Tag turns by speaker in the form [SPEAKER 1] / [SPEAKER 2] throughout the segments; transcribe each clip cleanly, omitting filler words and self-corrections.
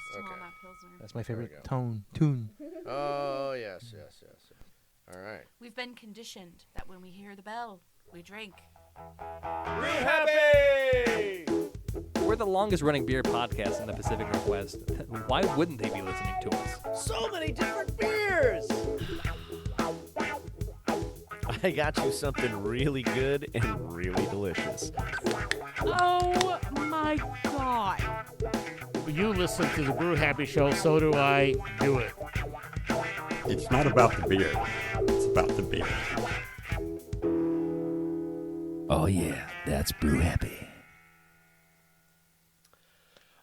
[SPEAKER 1] Still
[SPEAKER 2] Okay.
[SPEAKER 1] on that Pilsner.
[SPEAKER 3] That's my favorite
[SPEAKER 2] go.
[SPEAKER 3] tune.
[SPEAKER 2] Oh, yes. All right.
[SPEAKER 1] We've been conditioned that when we hear the bell, we drink.
[SPEAKER 2] Brew Happy!
[SPEAKER 3] We're the longest running beer podcast in the Pacific Northwest. Why wouldn't they be listening to us?
[SPEAKER 2] So many different beers! I got you something really good and really delicious.
[SPEAKER 1] Oh my god.
[SPEAKER 4] You listen to the Brew Happy Show, so do I. Do it.
[SPEAKER 5] It's not about the beer. It's about the beer.
[SPEAKER 3] Oh yeah, that's Brew Happy.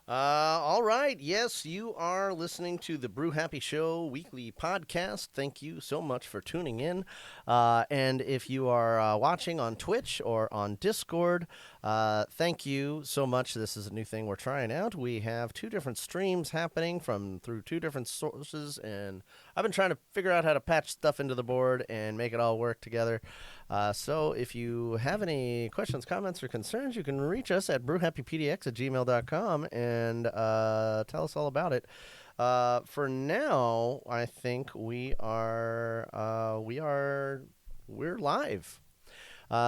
[SPEAKER 2] All right. Yes, you are listening to the Brew Happy Show weekly podcast. Thank you so much for tuning in. And if you are watching on Twitch or on Discord, thank you so much. This is a new thing we're trying out. We have 2 different streams happening through 2 different sources, and I've been trying to figure out how to patch stuff into the board and make it all work together. So if you have any questions, comments, or concerns, you can reach us at brewhappypdx@gmail.com and tell us all about it. For now, I think we're live.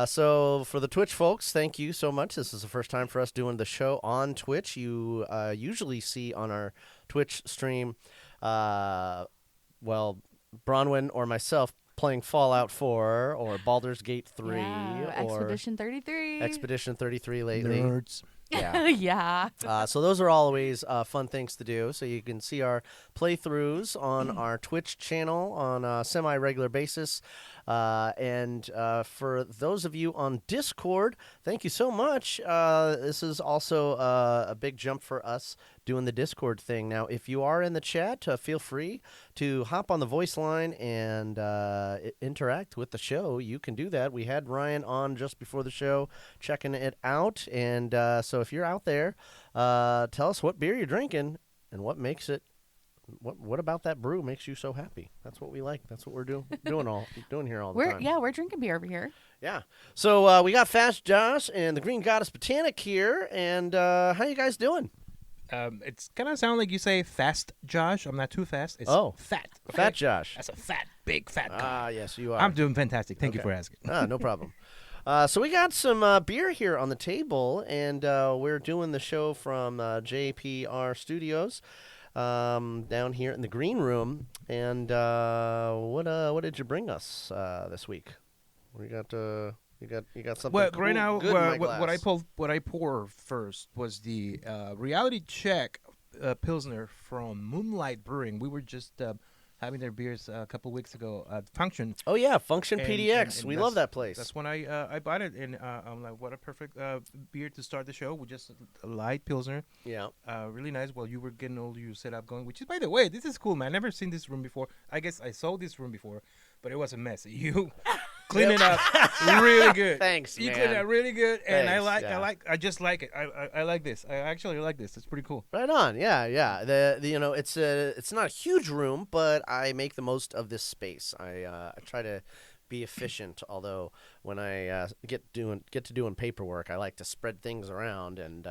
[SPEAKER 2] So for the Twitch folks, thank you so much. This is the first time for us doing the show on Twitch. You usually see on our Twitch stream, Bronwyn or myself playing Fallout 4 or Baldur's Gate 3
[SPEAKER 1] Yeah,
[SPEAKER 2] or
[SPEAKER 1] Expedition 33.
[SPEAKER 2] Expedition 33 lately.
[SPEAKER 3] Nerds.
[SPEAKER 2] Yeah.
[SPEAKER 1] Yeah.
[SPEAKER 2] So those are always fun things to do. So you can see our playthroughs on our Twitch channel on a semi-regular basis. And for those of you on Discord, thank you so much. This is also a big jump for us doing the Discord thing. Now, if you are in the chat, feel free to hop on the voice line and interact with the show. You can do that. We had Ryan on just before the show checking it out. And so if you're out there, tell us what beer you're drinking and what makes it. What about that brew makes you so happy? That's what we like. That's what we're doing here all the time.
[SPEAKER 1] We're drinking beer over here.
[SPEAKER 2] Yeah. So we got Fast Josh and the Green Goddess Botanic here. And how you guys doing?
[SPEAKER 3] It's kind of sound like you say fast, Josh. I'm not too fast. It's fat. Okay?
[SPEAKER 2] Fat Josh.
[SPEAKER 3] That's a big fat guy.
[SPEAKER 2] Ah, yes, you are.
[SPEAKER 3] I'm doing fantastic. Thank you for asking.
[SPEAKER 2] No problem. So we got some beer here on the table, and we're doing the show from JPR Studios down here in the green room. And what did you bring us this week? We got you got something.
[SPEAKER 3] Well,
[SPEAKER 2] cool,
[SPEAKER 3] right now,
[SPEAKER 2] good in my glass.
[SPEAKER 3] what I poured first was the Reality Check Pilsner from Moonlight Brewing. We were just having their beers a couple weeks ago at Function.
[SPEAKER 2] Oh yeah, Function
[SPEAKER 3] And-
[SPEAKER 2] PDX.
[SPEAKER 3] and
[SPEAKER 2] We
[SPEAKER 3] that's-
[SPEAKER 2] love that place.
[SPEAKER 3] That's when I bought it, and I'm like, what a perfect beer to start the show with, just a light Pilsner.
[SPEAKER 2] Yeah.
[SPEAKER 3] Really nice. While you were getting all your setup going, which is, by the way, this is cool, man. Never seen this room before. I guess I saw this room before, but it was a mess. You clean it up really good.
[SPEAKER 2] Thanks,
[SPEAKER 3] You
[SPEAKER 2] man.
[SPEAKER 3] clean it up really good, and
[SPEAKER 2] Thanks,
[SPEAKER 3] I just like it. I like this. I actually like this. It's pretty cool.
[SPEAKER 2] Right on, yeah. The it's not a huge room, but I make the most of this space. I try to be efficient. Although when I get to doing paperwork, I like to spread things around, and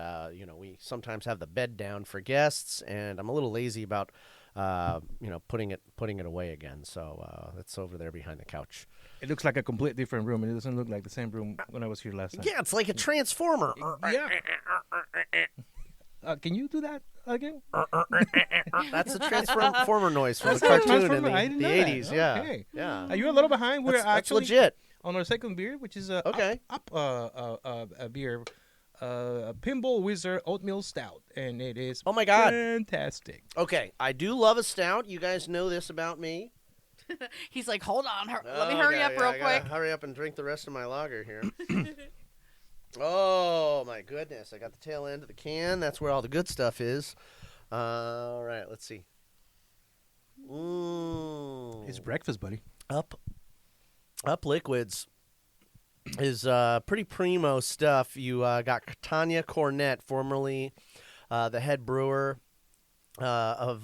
[SPEAKER 2] we sometimes have the bed down for guests, and I'm a little lazy about putting it away again. So it's over there behind the couch.
[SPEAKER 3] It looks like a complete different room, and it doesn't look like the same room when I was here last time.
[SPEAKER 2] Yeah, it's like a transformer.
[SPEAKER 3] Yeah. Can you do that again?
[SPEAKER 2] That's the transformer noise from the
[SPEAKER 3] That's a
[SPEAKER 2] cartoon in
[SPEAKER 3] Transformer. I
[SPEAKER 2] the
[SPEAKER 3] didn't know that.
[SPEAKER 2] 80s. Yeah,
[SPEAKER 3] Okay.
[SPEAKER 2] yeah.
[SPEAKER 3] Are you a little behind? We're
[SPEAKER 2] That's
[SPEAKER 3] actually
[SPEAKER 2] legit.
[SPEAKER 3] on our second beer, which is
[SPEAKER 2] Okay.
[SPEAKER 3] a beer, Pinball Wizard Oatmeal Stout, and it is
[SPEAKER 2] Oh my God.
[SPEAKER 3] fantastic.
[SPEAKER 2] Okay, I do love a stout. You guys know this about me.
[SPEAKER 1] He's like, hold on. Let me hurry up real
[SPEAKER 2] I gotta
[SPEAKER 1] quick.
[SPEAKER 2] hurry up and drink the rest of my lager here. Oh, my goodness. I got the tail end of the can. That's where all the good stuff is. All right, let's see.
[SPEAKER 3] It's breakfast, buddy.
[SPEAKER 2] Up Liquids is pretty primo stuff. You got Tanya Cornett, formerly the head brewer of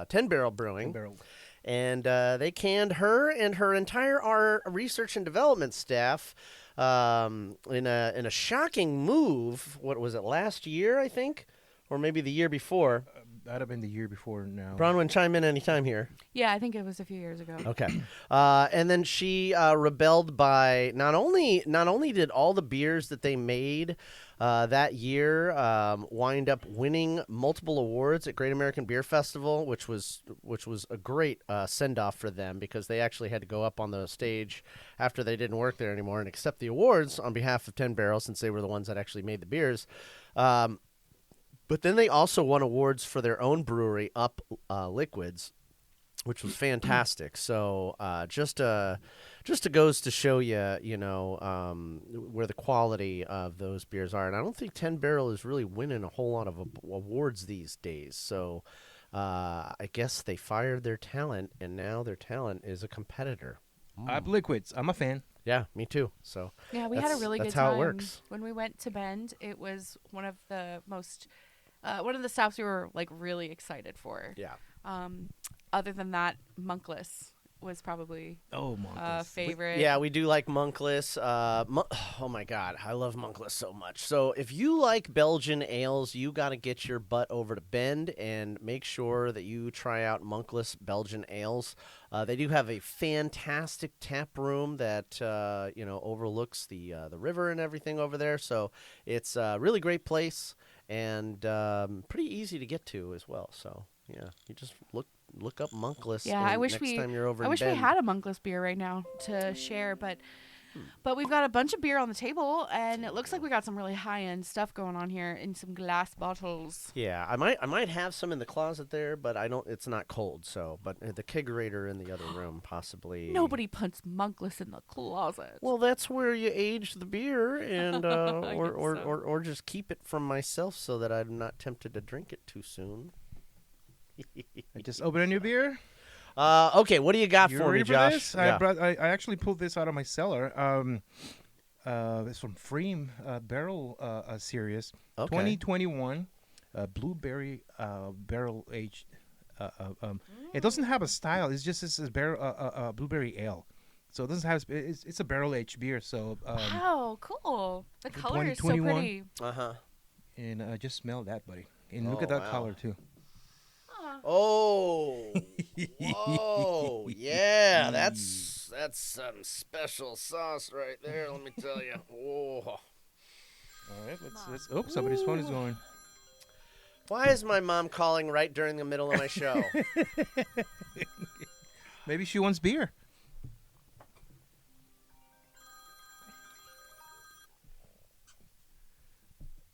[SPEAKER 2] 10 Barrel Brewing.
[SPEAKER 3] 10 Barrel.
[SPEAKER 2] And they canned her and her entire our research and development staff in a shocking move. What was it, last year, I think? or maybe the year before.
[SPEAKER 3] That'd have been the year before now.
[SPEAKER 2] Bronwyn, chime in anytime here.
[SPEAKER 1] Yeah, I think it was a few years ago.
[SPEAKER 2] Okay. And then she rebelled by not only did all the beers that they made that year wind up winning multiple awards at Great American Beer Festival, which was a great send off for them because they actually had to go up on the stage after they didn't work there anymore and accept the awards on behalf of 10 Barrel since they were the ones that actually made the beers. But then they also won awards for their own brewery, Up Liquids, which was fantastic. So just goes to show you, where the quality of those beers are. And I don't think 10 Barrel is really winning a whole lot of awards these days. So I guess they fired their talent, and now their talent is a competitor.
[SPEAKER 3] Up Liquids. I'm a fan.
[SPEAKER 2] Yeah, me too. So
[SPEAKER 1] Yeah, we had a really good
[SPEAKER 2] that's
[SPEAKER 1] time.
[SPEAKER 2] how it works.
[SPEAKER 1] When we went to Bend, it was one of the stops we were like really excited for.
[SPEAKER 2] Yeah.
[SPEAKER 1] Other than that, Monkless was probably favorite.
[SPEAKER 2] Yeah, we do like Monkless. Oh my God, I love Monkless so much. So if you like Belgian ales, you got to get your butt over to Bend and make sure that you try out Monkless Belgian ales. They do have a fantastic tap room that overlooks the river and everything over there. So it's a really great place and pretty easy to get to as well. So yeah, you just look up Monkless.
[SPEAKER 1] Yeah, I wish
[SPEAKER 2] next time you're over
[SPEAKER 1] I
[SPEAKER 2] in
[SPEAKER 1] wish
[SPEAKER 2] Bend.
[SPEAKER 1] we had a Monkless beer right now to share, but we've got a bunch of beer on the table, and it looks like we got some really high end stuff going on here in some glass bottles.
[SPEAKER 2] Yeah, I might have some in the closet there, but I don't. It's not cold, so. But the kegerator in the other room possibly.
[SPEAKER 1] Nobody puts Monkless in the closet.
[SPEAKER 2] Well, that's where you age the beer, and
[SPEAKER 1] I
[SPEAKER 2] or
[SPEAKER 1] guess
[SPEAKER 2] or,
[SPEAKER 1] so.
[SPEAKER 2] or just keep it from myself so that I'm not tempted to drink it too soon.
[SPEAKER 3] I just opened a new beer.
[SPEAKER 2] Okay, what do you got
[SPEAKER 3] You
[SPEAKER 2] for me,
[SPEAKER 3] ready for
[SPEAKER 2] Josh?
[SPEAKER 3] this?
[SPEAKER 2] Yeah.
[SPEAKER 3] I actually pulled this out of my cellar. It's from Freem Barrel Series.
[SPEAKER 2] Okay.
[SPEAKER 3] 2021 blueberry barrel aged. It doesn't have a style. It's just this barrel blueberry ale. So it doesn't have. It's a barrel aged beer. So
[SPEAKER 1] Wow, cool. The
[SPEAKER 3] For
[SPEAKER 1] color is so
[SPEAKER 3] 2021.
[SPEAKER 1] pretty.
[SPEAKER 2] Uh-huh.
[SPEAKER 3] and just smell that, buddy. And look at
[SPEAKER 2] Oh,
[SPEAKER 3] that
[SPEAKER 2] wow.
[SPEAKER 3] color too.
[SPEAKER 2] Oh. Whoa. Yeah, that's some special sauce right there. Let me tell you. Whoa.
[SPEAKER 3] All right, let's. Oh, somebody's phone is going.
[SPEAKER 2] Why is my mom calling right during the middle of my show?
[SPEAKER 3] Maybe she wants beer.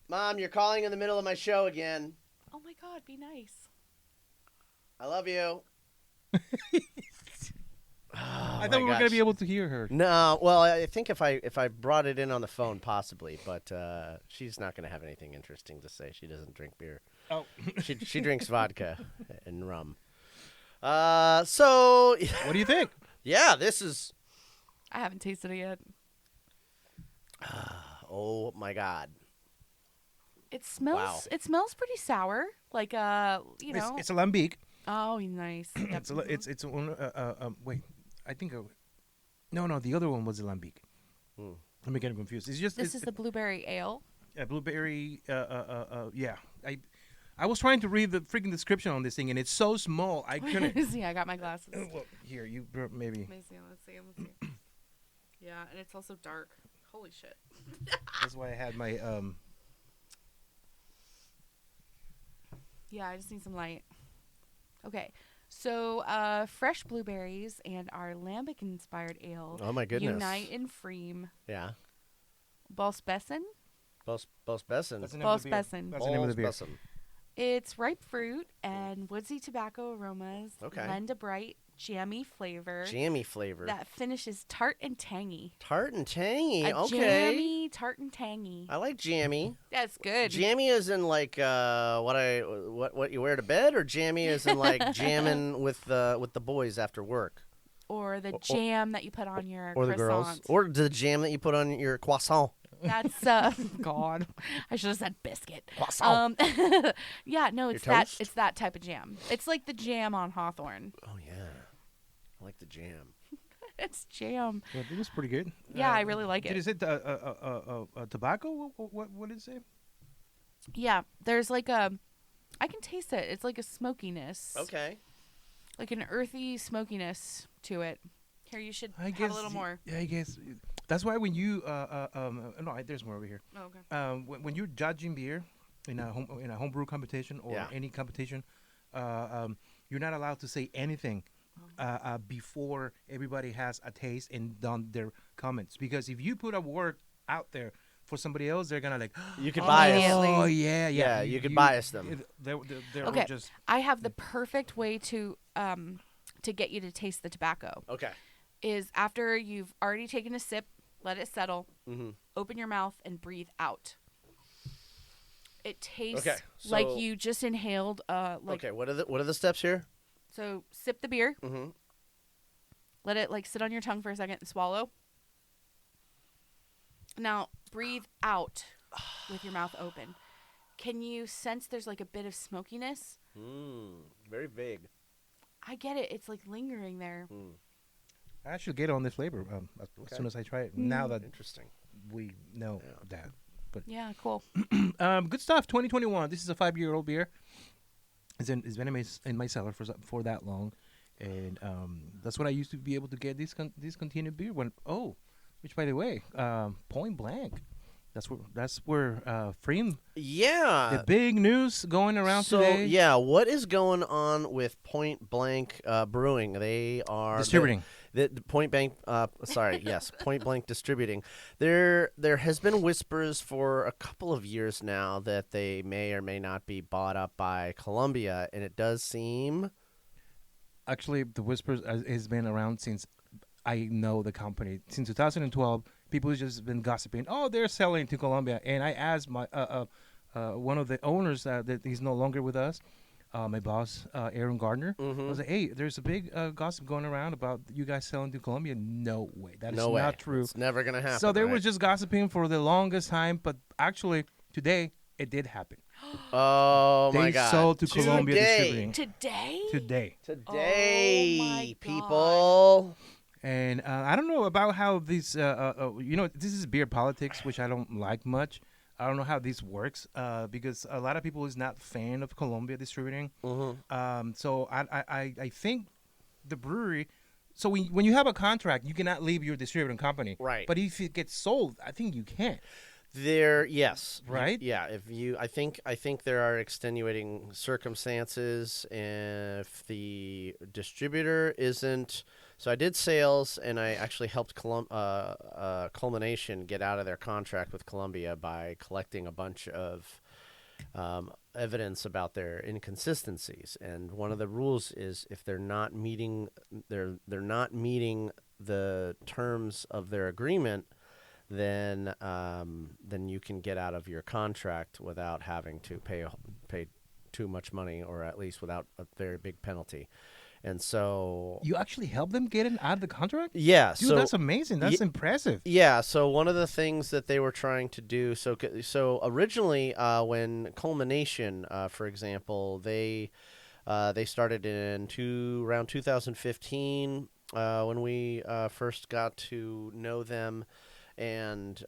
[SPEAKER 2] Mom, you're calling in the middle of my show again.
[SPEAKER 1] Oh my God, be nice.
[SPEAKER 2] I love you.
[SPEAKER 3] I thought we were gonna be able to hear her.
[SPEAKER 2] No, well, I think if I brought it in on the phone, possibly, but she's not going to have anything interesting to say. She doesn't drink beer.
[SPEAKER 3] Oh,
[SPEAKER 2] She drinks vodka and rum. So
[SPEAKER 3] what do you think?
[SPEAKER 2] yeah, this is.
[SPEAKER 1] I haven't tasted it yet.
[SPEAKER 2] Oh my God.
[SPEAKER 1] It smells.
[SPEAKER 2] Wow.
[SPEAKER 1] It smells pretty sour, like
[SPEAKER 3] It's a lambic.
[SPEAKER 1] Oh, nice. Yep.
[SPEAKER 3] It's one. Wait, I think. No, the other one was a lambic. Let me get confused. It's just
[SPEAKER 1] This is the blueberry ale.
[SPEAKER 3] a blueberry. Yeah. I was trying to read the freaking description on this thing, and it's so small I couldn't.
[SPEAKER 1] See, I got my glasses.
[SPEAKER 3] Well, here you maybe.
[SPEAKER 1] Let me see. Let's see. Yeah, and it's also dark. Holy shit.
[SPEAKER 3] That's why I had my
[SPEAKER 1] Yeah, I just need some light. Okay. So, fresh blueberries and our lambic-inspired ale
[SPEAKER 2] Oh my goodness.
[SPEAKER 1] unite in Freem.
[SPEAKER 2] Yeah.
[SPEAKER 1] Balsbesson?
[SPEAKER 2] Bosbesson.
[SPEAKER 3] That's the name of the beer.
[SPEAKER 1] Balsbesson.
[SPEAKER 3] That's the name of the beer.
[SPEAKER 2] Bosbesson.
[SPEAKER 1] It's ripe fruit and woodsy tobacco aromas
[SPEAKER 2] Okay.
[SPEAKER 1] lend a bright, jammy flavor
[SPEAKER 2] Jammy flavor.
[SPEAKER 1] that finishes tart and tangy.
[SPEAKER 2] Tart and tangy.
[SPEAKER 1] A
[SPEAKER 2] Okay.
[SPEAKER 1] jammy, tart and tangy.
[SPEAKER 2] I like jammy.
[SPEAKER 1] That's good.
[SPEAKER 2] Jammy is in like what you wear to bed, or jammy is in like jamming with the boys after work,
[SPEAKER 1] Or the jam that you put on your
[SPEAKER 2] or the
[SPEAKER 1] croissant.
[SPEAKER 2] girls, or the jam that you put on your croissant.
[SPEAKER 1] That's God. I should have said biscuit.
[SPEAKER 2] Croissant.
[SPEAKER 1] Yeah, no,
[SPEAKER 2] Your
[SPEAKER 1] it's that
[SPEAKER 2] toast?
[SPEAKER 1] it's that type of jam. It's like the jam on Hawthorne.
[SPEAKER 2] Oh yeah, I like the jam.
[SPEAKER 1] It's jam.
[SPEAKER 3] Well, it was pretty good.
[SPEAKER 1] Yeah, I really like
[SPEAKER 3] Did
[SPEAKER 1] it.
[SPEAKER 3] it say tobacco? What did it say?
[SPEAKER 1] Yeah, there's like a, I can taste it. It's like a smokiness.
[SPEAKER 2] Okay.
[SPEAKER 1] Like an earthy smokiness to it. Here, you should
[SPEAKER 3] I
[SPEAKER 1] have
[SPEAKER 3] guess
[SPEAKER 1] a little more.
[SPEAKER 3] Yeah, I guess that's why when you no, there's more over here.
[SPEAKER 1] Oh, okay.
[SPEAKER 3] When you're judging beer in a homebrew competition or
[SPEAKER 2] Yeah.
[SPEAKER 3] any competition, you're not allowed to say anything before everybody has a taste and done their comments, because if you put a word out there for somebody else, they're gonna like,
[SPEAKER 2] You could
[SPEAKER 3] oh
[SPEAKER 2] bias.
[SPEAKER 3] yeah,
[SPEAKER 2] Yeah, you could bias them.
[SPEAKER 3] They're
[SPEAKER 1] Okay.
[SPEAKER 3] just
[SPEAKER 1] I have the perfect way to get you to taste the tobacco.
[SPEAKER 2] Okay.
[SPEAKER 1] Is after you've already taken a sip, let it settle,
[SPEAKER 2] Mm-hmm.
[SPEAKER 1] open your mouth and breathe out. It tastes
[SPEAKER 2] Okay,
[SPEAKER 1] like
[SPEAKER 2] so-
[SPEAKER 1] you just inhaled
[SPEAKER 2] Okay. What are the steps here?
[SPEAKER 1] So sip the beer,
[SPEAKER 2] Mm-hmm.
[SPEAKER 1] let it like sit on your tongue for a second and swallow. Now breathe out with your mouth open. Can you sense there's like a bit of smokiness?
[SPEAKER 2] Very vague.
[SPEAKER 1] I get it. It's like lingering there.
[SPEAKER 3] I should get on this flavor as
[SPEAKER 2] Okay.
[SPEAKER 3] soon as I try it. Now that
[SPEAKER 2] Interesting.
[SPEAKER 3] we know that.
[SPEAKER 1] Yeah, cool.
[SPEAKER 3] Good stuff. 2021. This is a 5-year-old beer. It's been in my cellar for that long, and that's what I used to be able to get this continued beer. Which by the way, Point Blank. That's where Freem.
[SPEAKER 2] Yeah.
[SPEAKER 3] The big news going around
[SPEAKER 2] so,
[SPEAKER 3] today.
[SPEAKER 2] yeah, what is going on with Point Blank Brewing? They are
[SPEAKER 3] Distributing.
[SPEAKER 2] The Point Blank, yes, Point Blank Distributing. There has been whispers for a couple of years now that they may or may not be bought up by Columbia, and it does seem.
[SPEAKER 3] Actually, the whispers has been around since I know the company. Since 2012, people have just been gossiping. Oh, they're selling to Colombia. And I asked my one of the owners that he's no longer with us, my boss, Aaron Gardner. I was like, hey, there's a big gossip going around about you guys selling to Colombia. No way. That is
[SPEAKER 2] No way.
[SPEAKER 3] not true.
[SPEAKER 2] It's never going to happen.
[SPEAKER 3] So they
[SPEAKER 2] right?
[SPEAKER 3] were just gossiping for the longest time. But actually, today, it did happen.
[SPEAKER 2] Oh, my
[SPEAKER 3] They
[SPEAKER 2] God.
[SPEAKER 3] sold to Columbia
[SPEAKER 2] Today.
[SPEAKER 3] Distributing.
[SPEAKER 1] Today?
[SPEAKER 2] Today,
[SPEAKER 1] Oh, my God.
[SPEAKER 2] people.
[SPEAKER 3] And I don't know about how these, this is beer politics, which I don't like much. I don't know how this works because a lot of people is not fan of Columbia Distributing. So I think the brewery. So when you have a contract, you cannot leave your distributing company.
[SPEAKER 2] Right.
[SPEAKER 3] But if it gets sold, I think you can.
[SPEAKER 2] Yes.
[SPEAKER 3] Right?
[SPEAKER 2] Yeah. I think there are extenuating circumstances if the distributor isn't. So I did sales, and I actually helped Culmination get out of their contract with Columbia by collecting a bunch of evidence about their inconsistencies. And one of the rules is if they're not meeting the terms of their agreement, then you can get out of your contract without having to pay too much money, or at least without a very big penalty. And so
[SPEAKER 3] You actually help them get it out of the contract?
[SPEAKER 2] yeah,
[SPEAKER 3] Dude,
[SPEAKER 2] so
[SPEAKER 3] that's amazing. That's impressive.
[SPEAKER 2] yeah, so one of the things that they were trying to do, so originally when Culmination, for example, they started in around 2015 when we first got to know them. And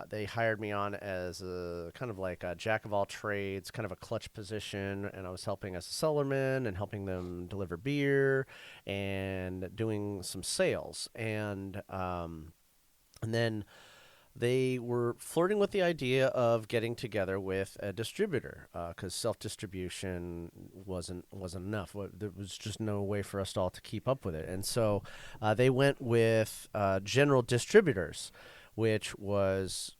[SPEAKER 2] they hired me on as a kind of like a jack of all trades, kind of a clutch position, and I was helping as a cellarman and helping them deliver beer and doing some sales. And then they were flirting with the idea of getting together with a distributor because self-distribution wasn't enough. There was just no way for us all to keep up with it. And so they went with General Distributors, which was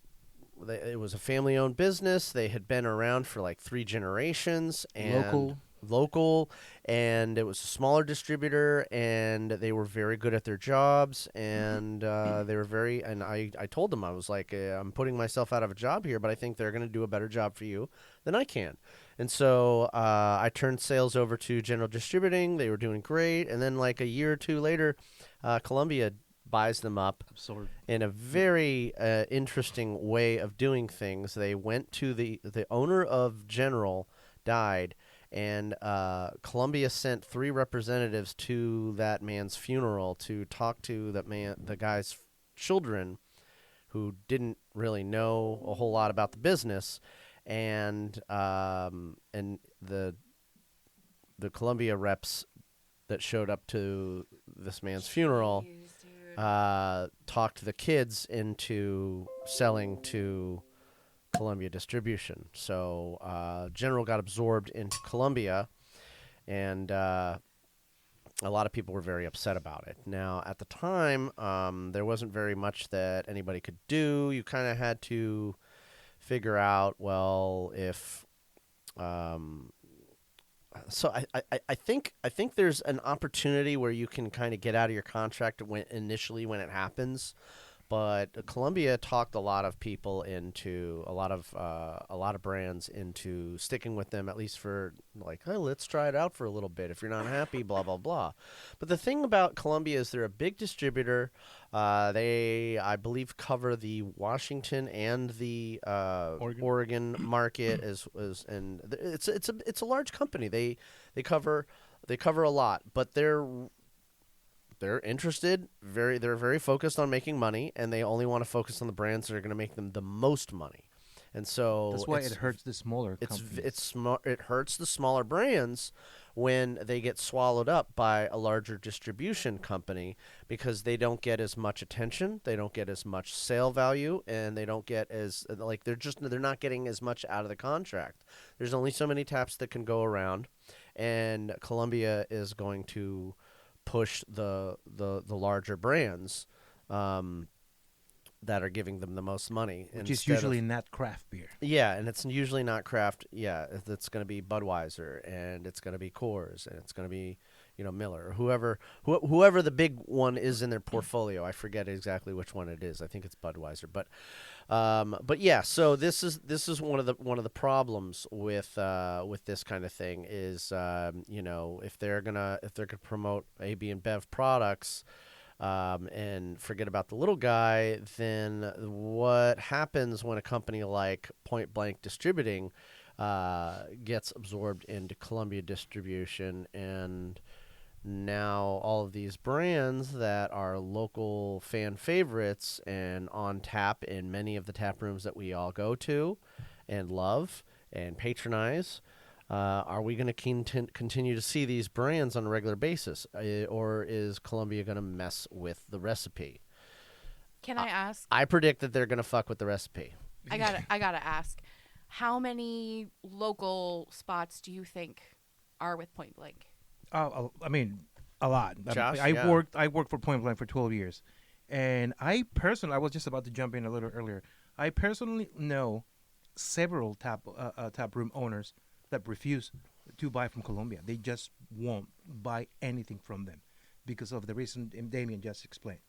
[SPEAKER 2] it was a family-owned business. They had been around for like 3 generations. And local, and it was a smaller distributor, and they were very good at their jobs, and they were very, and I told them, I was like, I'm putting myself out of a job here, but I think they're going to do a better job for you than I can. And so I turned sales over to General Distributing. They were doing great, and then like a year or two later, Columbia buys them up in a very interesting way of doing things. They went to the owner of General died, and Columbia sent 3 representatives to that man's funeral to talk to the guy's children, who didn't really know a whole lot about the business. and the Columbia reps that showed up to this man's funeral
[SPEAKER 1] Jeez, dude.
[SPEAKER 2] talked the kids into selling to Columbia Distribution. So General got absorbed into Columbia, and a lot of people were very upset about it. Now, at the time, there wasn't very much that anybody could do. You kind of had to figure out, well, if so I think there's an opportunity where you can kind of get out of your contract when it happens, but Columbia talked a lot of people into a lot of brands into sticking with them, at least for like, oh, let's try it out for a little bit. If you're not happy, blah blah blah. But the thing about Columbia is they're a big distributor. They, I believe, cover the Washington and the Oregon market and it's a large company. They cover a lot, but they're interested. They're very focused on making money, and they only want to focus on the brands that are going to make them the most money. And so
[SPEAKER 3] That's why it hurts the smaller companies.
[SPEAKER 2] It hurts the smaller brands when they get swallowed up by a larger distribution company, because they don't get as much attention, they don't get as much sale value, and they don't get as like they're not getting as much out of the contract. There's only so many taps that can go around, and Columbia is going to push the larger brands that are giving them the most money,
[SPEAKER 3] which is usually not craft beer.
[SPEAKER 2] Yeah, and it's usually not craft. Yeah, it's going to be Budweiser, and it's going to be Coors, and it's going to be Miller, or whoever the big one is in their portfolio. I forget exactly which one it is. I think it's Budweiser, but yeah. So this is one of the problems with this kind of thing is if they're gonna promote AB and Bev products. And forget about the little guy, then what happens when a company like Point Blank Distributing gets absorbed into Columbia Distribution, and now all of these brands that are local fan favorites and on tap in many of the tap rooms that we all go to and love and patronize, are we going to continue to see these brands on a regular basis, or is Columbia going to mess with the recipe?
[SPEAKER 1] Can I ask?
[SPEAKER 2] I predict that they're going to fuck with the recipe.
[SPEAKER 1] I gotta ask. How many local spots do you think are with Point Blank?
[SPEAKER 3] I mean, a lot.
[SPEAKER 2] Josh,
[SPEAKER 3] I worked for Point Blank for 12 years, and I was just about to jump in a little earlier. I personally know several tap room owners that refuse to buy from Colombia. They just won't buy anything from them because of the reason Damien just explained.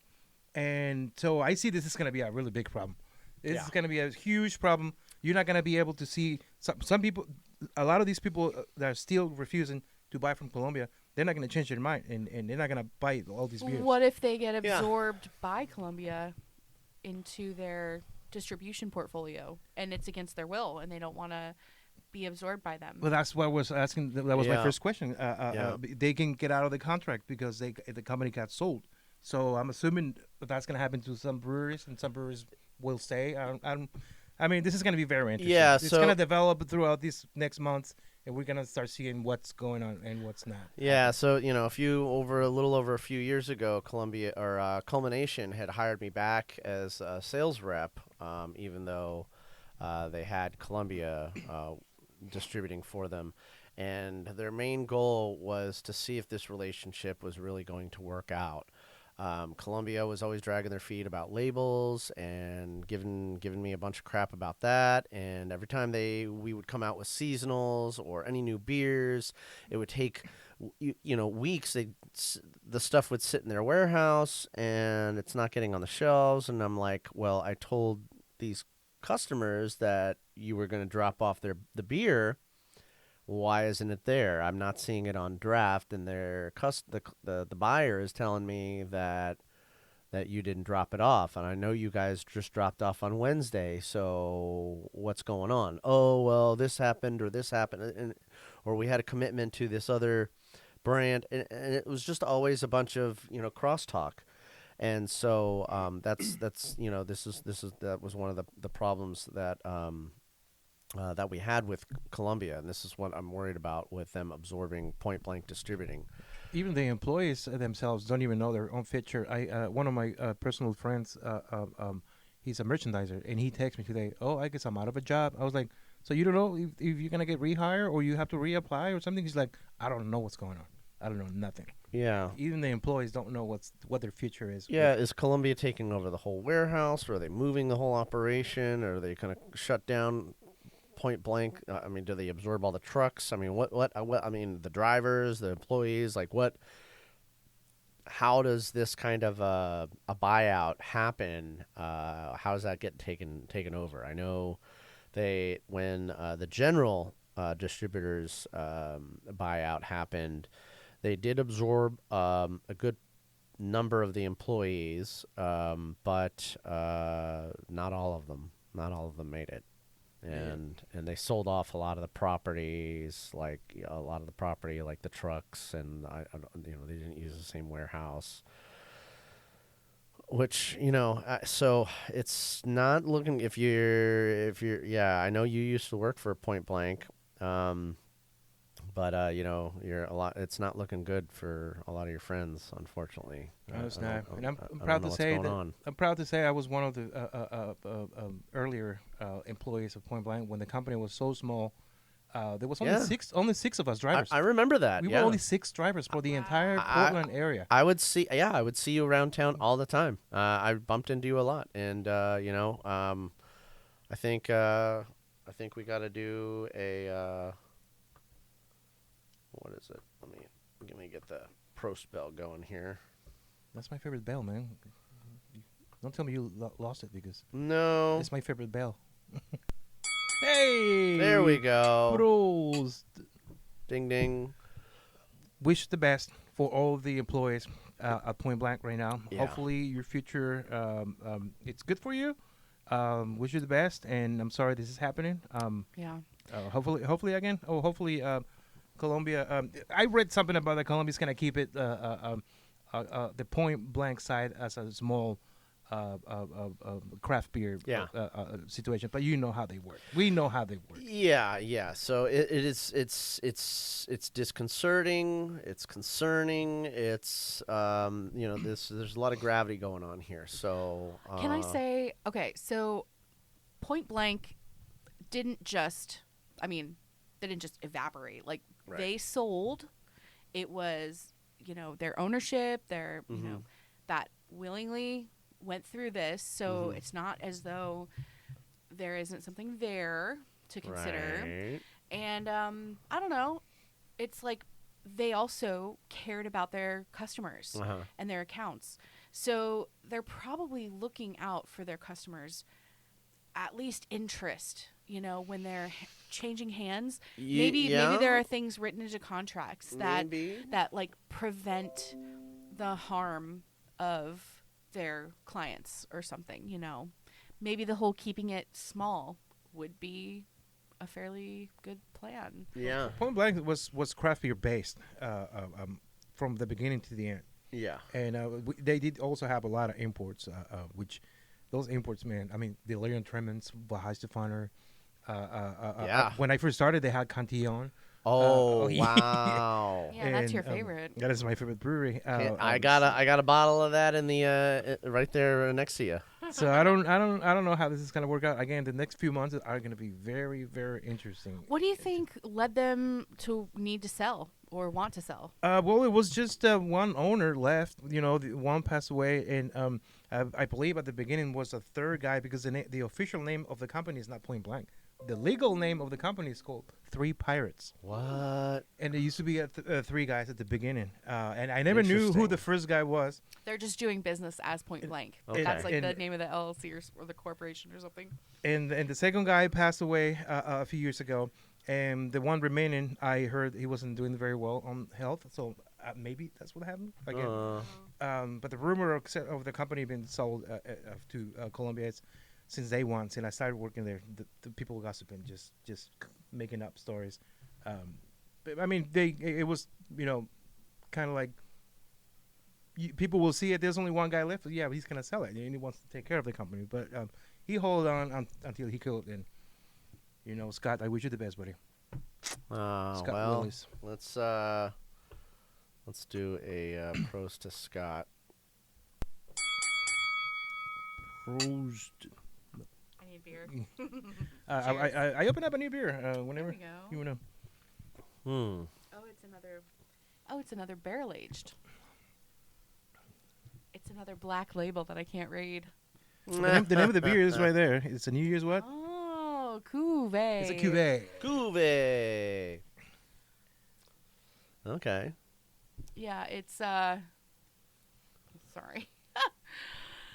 [SPEAKER 3] And so I see this is going to be a really big problem. This is going to be a huge problem. You're not going to be able to see some people. A lot of these people that are still refusing to buy from Colombia, they're not going to change their mind, and they're not going to buy all these beers.
[SPEAKER 1] What if they get absorbed by Colombia into their distribution portfolio, and it's against their will, and they don't want to be absorbed by them?
[SPEAKER 3] Well, that's what I was asking. That was my first question. They can get out of the contract because the company got sold. So I'm assuming that's going to happen to some breweries, and some breweries will stay. I mean, this is going to be very interesting.
[SPEAKER 2] Yeah,
[SPEAKER 3] it's going to develop throughout these next months, and we're going to start seeing what's going on and what's not.
[SPEAKER 2] Yeah, so a little over a few years ago, Columbia or Culmination had hired me back as a sales rep, even though they had Columbia distributing for them, and their main goal was to see if this relationship was really going to work out. Columbia was always dragging their feet about labels and giving me a bunch of crap about that. And every time we would come out with seasonals or any new beers, it would take weeks. The stuff would sit in their warehouse and it's not getting on the shelves. And I'm like, well, I told these customers that you were going to drop off the beer. Why isn't it there? I'm not seeing it on draft, and the buyer is telling me that you didn't drop it off, and I know you guys just dropped off on Wednesday. So what's going on? Oh, well, this happened, or we had a commitment to this other brand, and it was just always a bunch of crosstalk. And so that was one of the problems that that we had with Columbia, and this is what I'm worried about with them absorbing Point Blank Distributing.
[SPEAKER 3] Even the employees themselves don't even know their own feature. One of my personal friends, he's a merchandiser, and he texted me today. Oh, I guess I'm out of a job. I was like, so you don't know if you're gonna get rehired or you have to reapply or something? He's like, I don't know what's going on. I don't know nothing.
[SPEAKER 2] Yeah.
[SPEAKER 3] Even the employees don't know what their future is.
[SPEAKER 2] Yeah, is Columbia taking over the whole warehouse, or are they moving the whole operation, or are they going to shut down Point Blank? I mean, do they absorb all the trucks? I mean, what? I mean, the drivers, the employees, like what? How does this kind of a buyout happen? How does that get taken over? I know when the general distributors buyout happened, they did absorb a good number of the employees, but not all of them. Not all of them made it, and they sold off a lot of the properties, like a lot of the property, like the trucks, and they didn't use the same warehouse. Which so it's not looking if you're yeah. I know you used to work for Point Blank. But you're a lot. It's not looking good for a lot of your friends, unfortunately.
[SPEAKER 3] No, it's not. And I'm
[SPEAKER 2] I
[SPEAKER 3] proud
[SPEAKER 2] don't know
[SPEAKER 3] to say
[SPEAKER 2] what's
[SPEAKER 3] that
[SPEAKER 2] going on.
[SPEAKER 3] I'm proud to say I was one of the earlier employees of Point Blank when the company was so small. There was only
[SPEAKER 2] Yeah.
[SPEAKER 3] six of us drivers.
[SPEAKER 2] I remember that.
[SPEAKER 3] We
[SPEAKER 2] yeah.
[SPEAKER 3] were only 6 drivers for the entire Portland area.
[SPEAKER 2] I would see you around town all the time. I bumped into you a lot, and I think we got to do a. What is it? Let me get the pro spell going here.
[SPEAKER 3] That's my favorite bell, man. Don't tell me you lost it because
[SPEAKER 2] No.
[SPEAKER 3] it's my favorite bell. Hey!
[SPEAKER 2] There we go.
[SPEAKER 3] Pros.
[SPEAKER 2] Ding ding.
[SPEAKER 3] Wish the best for all of the employees at Point Blank right now.
[SPEAKER 2] Yeah.
[SPEAKER 3] Hopefully your future, it's good for you. Wish you the best, and I'm sorry this is happening.
[SPEAKER 1] Yeah.
[SPEAKER 3] Hopefully again. Hopefully Colombia. I read something about that Colombia's gonna keep it the Point Blank side as a small craft beer situation, but you know how they work. We know how they work.
[SPEAKER 2] Yeah. So it's disconcerting. It's concerning. It's there's a lot of gravity going on here. So
[SPEAKER 1] Can I say, okay, so Point Blank didn't just evaporate. Like,
[SPEAKER 2] Right.
[SPEAKER 1] they sold. It was, their ownership, their, that willingly went through this. So it's not as though there isn't something there to consider.
[SPEAKER 2] Right.
[SPEAKER 1] And I don't know. It's like they also cared about their customers and their accounts. So they're probably looking out for their customers' at least interest, when they're changing hands. Maybe there are things written into contracts that like prevent the harm of their clients or something, Maybe the whole keeping it small would be a fairly good plan.
[SPEAKER 2] Yeah.
[SPEAKER 3] Point Blank was craft beer based from the beginning to the end.
[SPEAKER 2] Yeah.
[SPEAKER 3] And they did also have a lot of imports, which those imports, man, I mean, the Leon Tremens, Weihenstephaner. When I first started, they had Cantillon.
[SPEAKER 2] Oh, wow.
[SPEAKER 1] Yeah, that's your favorite.
[SPEAKER 3] That is my favorite brewery.
[SPEAKER 2] I got a bottle of that in the right there next to you.
[SPEAKER 3] So I don't know how this is gonna work out. Again, the next few months are gonna be very, very interesting.
[SPEAKER 1] What do you think led them to need to sell or want to sell?
[SPEAKER 3] Well, it was just one owner left. One passed away, and I believe at the beginning was a third guy because the official name of the company is not Point Blank. The legal name of the company is called Three Pirates.
[SPEAKER 2] What?
[SPEAKER 3] And there used to be three guys at the beginning, and I never knew who the first guy was.
[SPEAKER 1] They're just doing business as Point Blank.
[SPEAKER 2] Okay.
[SPEAKER 1] That's like the name of the LLC or the corporation or something.
[SPEAKER 3] And the second guy passed away a few years ago, and the one remaining, I heard he wasn't doing very well on health, so maybe that's what happened again. But the rumor of the company being sold to Colombia is since day one, since I started working there, the people gossiping, just making up stories. But, I mean, it was kind of like people will see it. There's only one guy left. Yeah, he's gonna sell it, and he wants to take care of the company. But he held on until he could, and Scott, I wish you the best, buddy. Scott
[SPEAKER 2] Well,
[SPEAKER 3] Willis.
[SPEAKER 2] let's do a pros to Scott.
[SPEAKER 3] Prost.
[SPEAKER 1] I need beer.
[SPEAKER 3] I open up a new beer whenever
[SPEAKER 1] There we go.
[SPEAKER 3] you want to.
[SPEAKER 2] Hmm.
[SPEAKER 1] Oh, it's another barrel aged. It's another black label that I can't read.
[SPEAKER 3] The name of the beer is right there. It's a New Year's what?
[SPEAKER 1] Oh, cuvee.
[SPEAKER 3] It's a cuvee.
[SPEAKER 2] Cuvée. Okay.
[SPEAKER 1] Yeah, it's sorry.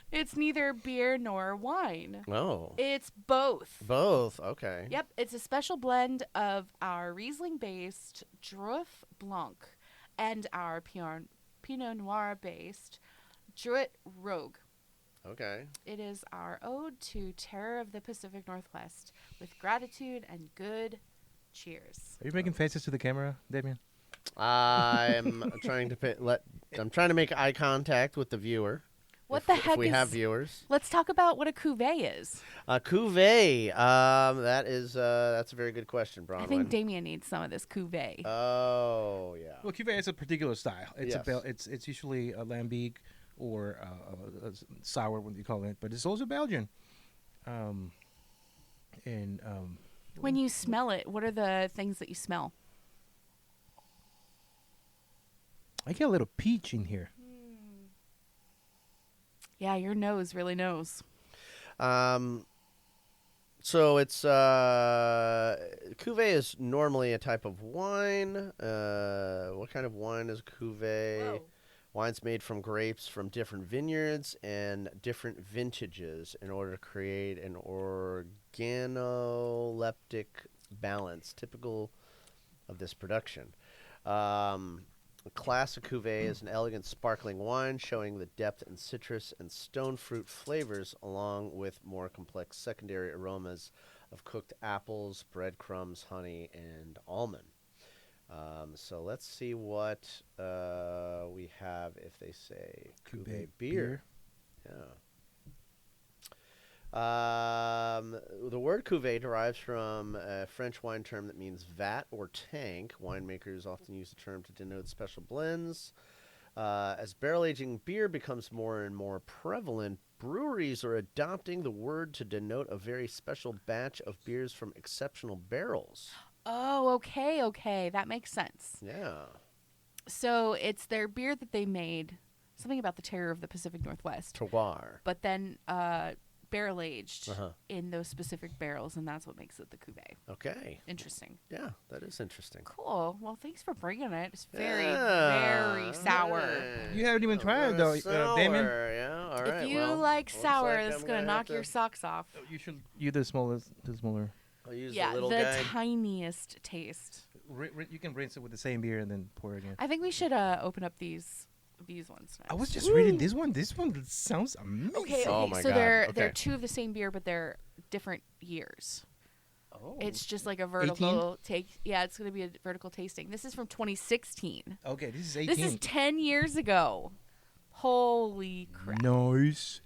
[SPEAKER 1] It's neither beer nor wine.
[SPEAKER 2] Oh.
[SPEAKER 1] It's both.
[SPEAKER 2] Both. Okay.
[SPEAKER 1] Yep, it's a special blend of our Riesling-based Druif Blanc and our Pinot Noir-based Druit Rogue.
[SPEAKER 2] Okay.
[SPEAKER 1] It is our ode to terror of the Pacific Northwest with gratitude and good cheers.
[SPEAKER 3] Are you making faces to the camera, Damien?
[SPEAKER 2] I'm trying to make eye contact with the viewer.
[SPEAKER 1] What
[SPEAKER 2] if,
[SPEAKER 1] the
[SPEAKER 2] if
[SPEAKER 1] heck
[SPEAKER 2] we
[SPEAKER 1] is...
[SPEAKER 2] have viewers.
[SPEAKER 1] Let's talk about what a cuvee is.
[SPEAKER 2] Cuvée. That's a very good question, Bronwyn.
[SPEAKER 1] I think Damien needs some of this cuvee.
[SPEAKER 2] Oh yeah.
[SPEAKER 3] Well, cuvee is a particular style. It's
[SPEAKER 2] Yes.
[SPEAKER 3] it's usually a lambic or a sour, what do you call it? But it's also Belgian.
[SPEAKER 1] When you smell it, what are the things that you smell?
[SPEAKER 3] I get a little peach in here.
[SPEAKER 1] Yeah, your nose really knows.
[SPEAKER 2] So it's cuvée is normally a type of wine. What kind of wine is cuvée?
[SPEAKER 1] Whoa.
[SPEAKER 2] Wine's made from grapes from different vineyards and different vintages in order to create an organoleptic balance typical of this production. A classic cuvée is an elegant sparkling wine showing the depth and citrus and stone fruit flavors along with more complex secondary aromas of cooked apples, breadcrumbs, honey, and almond. So let's see what we have if they say cuvée beer. Yeah. The word cuvée derives from a French wine term that means vat or tank. Winemakers often use the term to denote special blends. As barrel aging beer becomes more and more prevalent, breweries are adopting the word to denote a very special batch of beers from exceptional barrels.
[SPEAKER 1] Oh, okay. That makes sense.
[SPEAKER 2] Yeah.
[SPEAKER 1] So it's their beer that they made, something about the terror of the Pacific Northwest,
[SPEAKER 2] Terroir.
[SPEAKER 1] but then barrel aged
[SPEAKER 2] Uh-huh.
[SPEAKER 1] in those specific barrels, and that's what makes it the cuvee.
[SPEAKER 2] Okay.
[SPEAKER 1] Interesting.
[SPEAKER 2] Yeah, that is interesting.
[SPEAKER 1] Cool. Well, thanks for bringing it. It's very,
[SPEAKER 2] Yeah.
[SPEAKER 1] very sour.
[SPEAKER 2] Right.
[SPEAKER 3] You haven't even tried it, though,
[SPEAKER 2] Sour,
[SPEAKER 3] Damien.
[SPEAKER 2] Yeah, all right.
[SPEAKER 1] If you
[SPEAKER 2] well,
[SPEAKER 1] like
[SPEAKER 2] looks
[SPEAKER 1] sour,
[SPEAKER 2] like
[SPEAKER 1] it's
[SPEAKER 2] I'm
[SPEAKER 1] going to
[SPEAKER 2] have
[SPEAKER 1] knock your socks off.
[SPEAKER 3] You should. You the smallest, the smaller.
[SPEAKER 2] I'll use
[SPEAKER 1] Yeah,
[SPEAKER 2] the little
[SPEAKER 1] the
[SPEAKER 2] guy.
[SPEAKER 1] tiniest taste.
[SPEAKER 3] You can rinse it with the same beer and then pour it again.
[SPEAKER 1] I think we should open up these ones next.
[SPEAKER 3] I was just reading this one. This one sounds amazing.
[SPEAKER 1] Okay,
[SPEAKER 2] Oh my
[SPEAKER 1] so
[SPEAKER 2] God.
[SPEAKER 1] they're
[SPEAKER 2] Okay.
[SPEAKER 1] two of the same beer, but they're different years.
[SPEAKER 2] Oh.
[SPEAKER 1] It's just like a vertical take. Yeah, it's going to be a vertical tasting. This is from 2016.
[SPEAKER 3] Okay, this is 18.
[SPEAKER 1] This is 10 years ago. Holy crap.
[SPEAKER 3] Nice.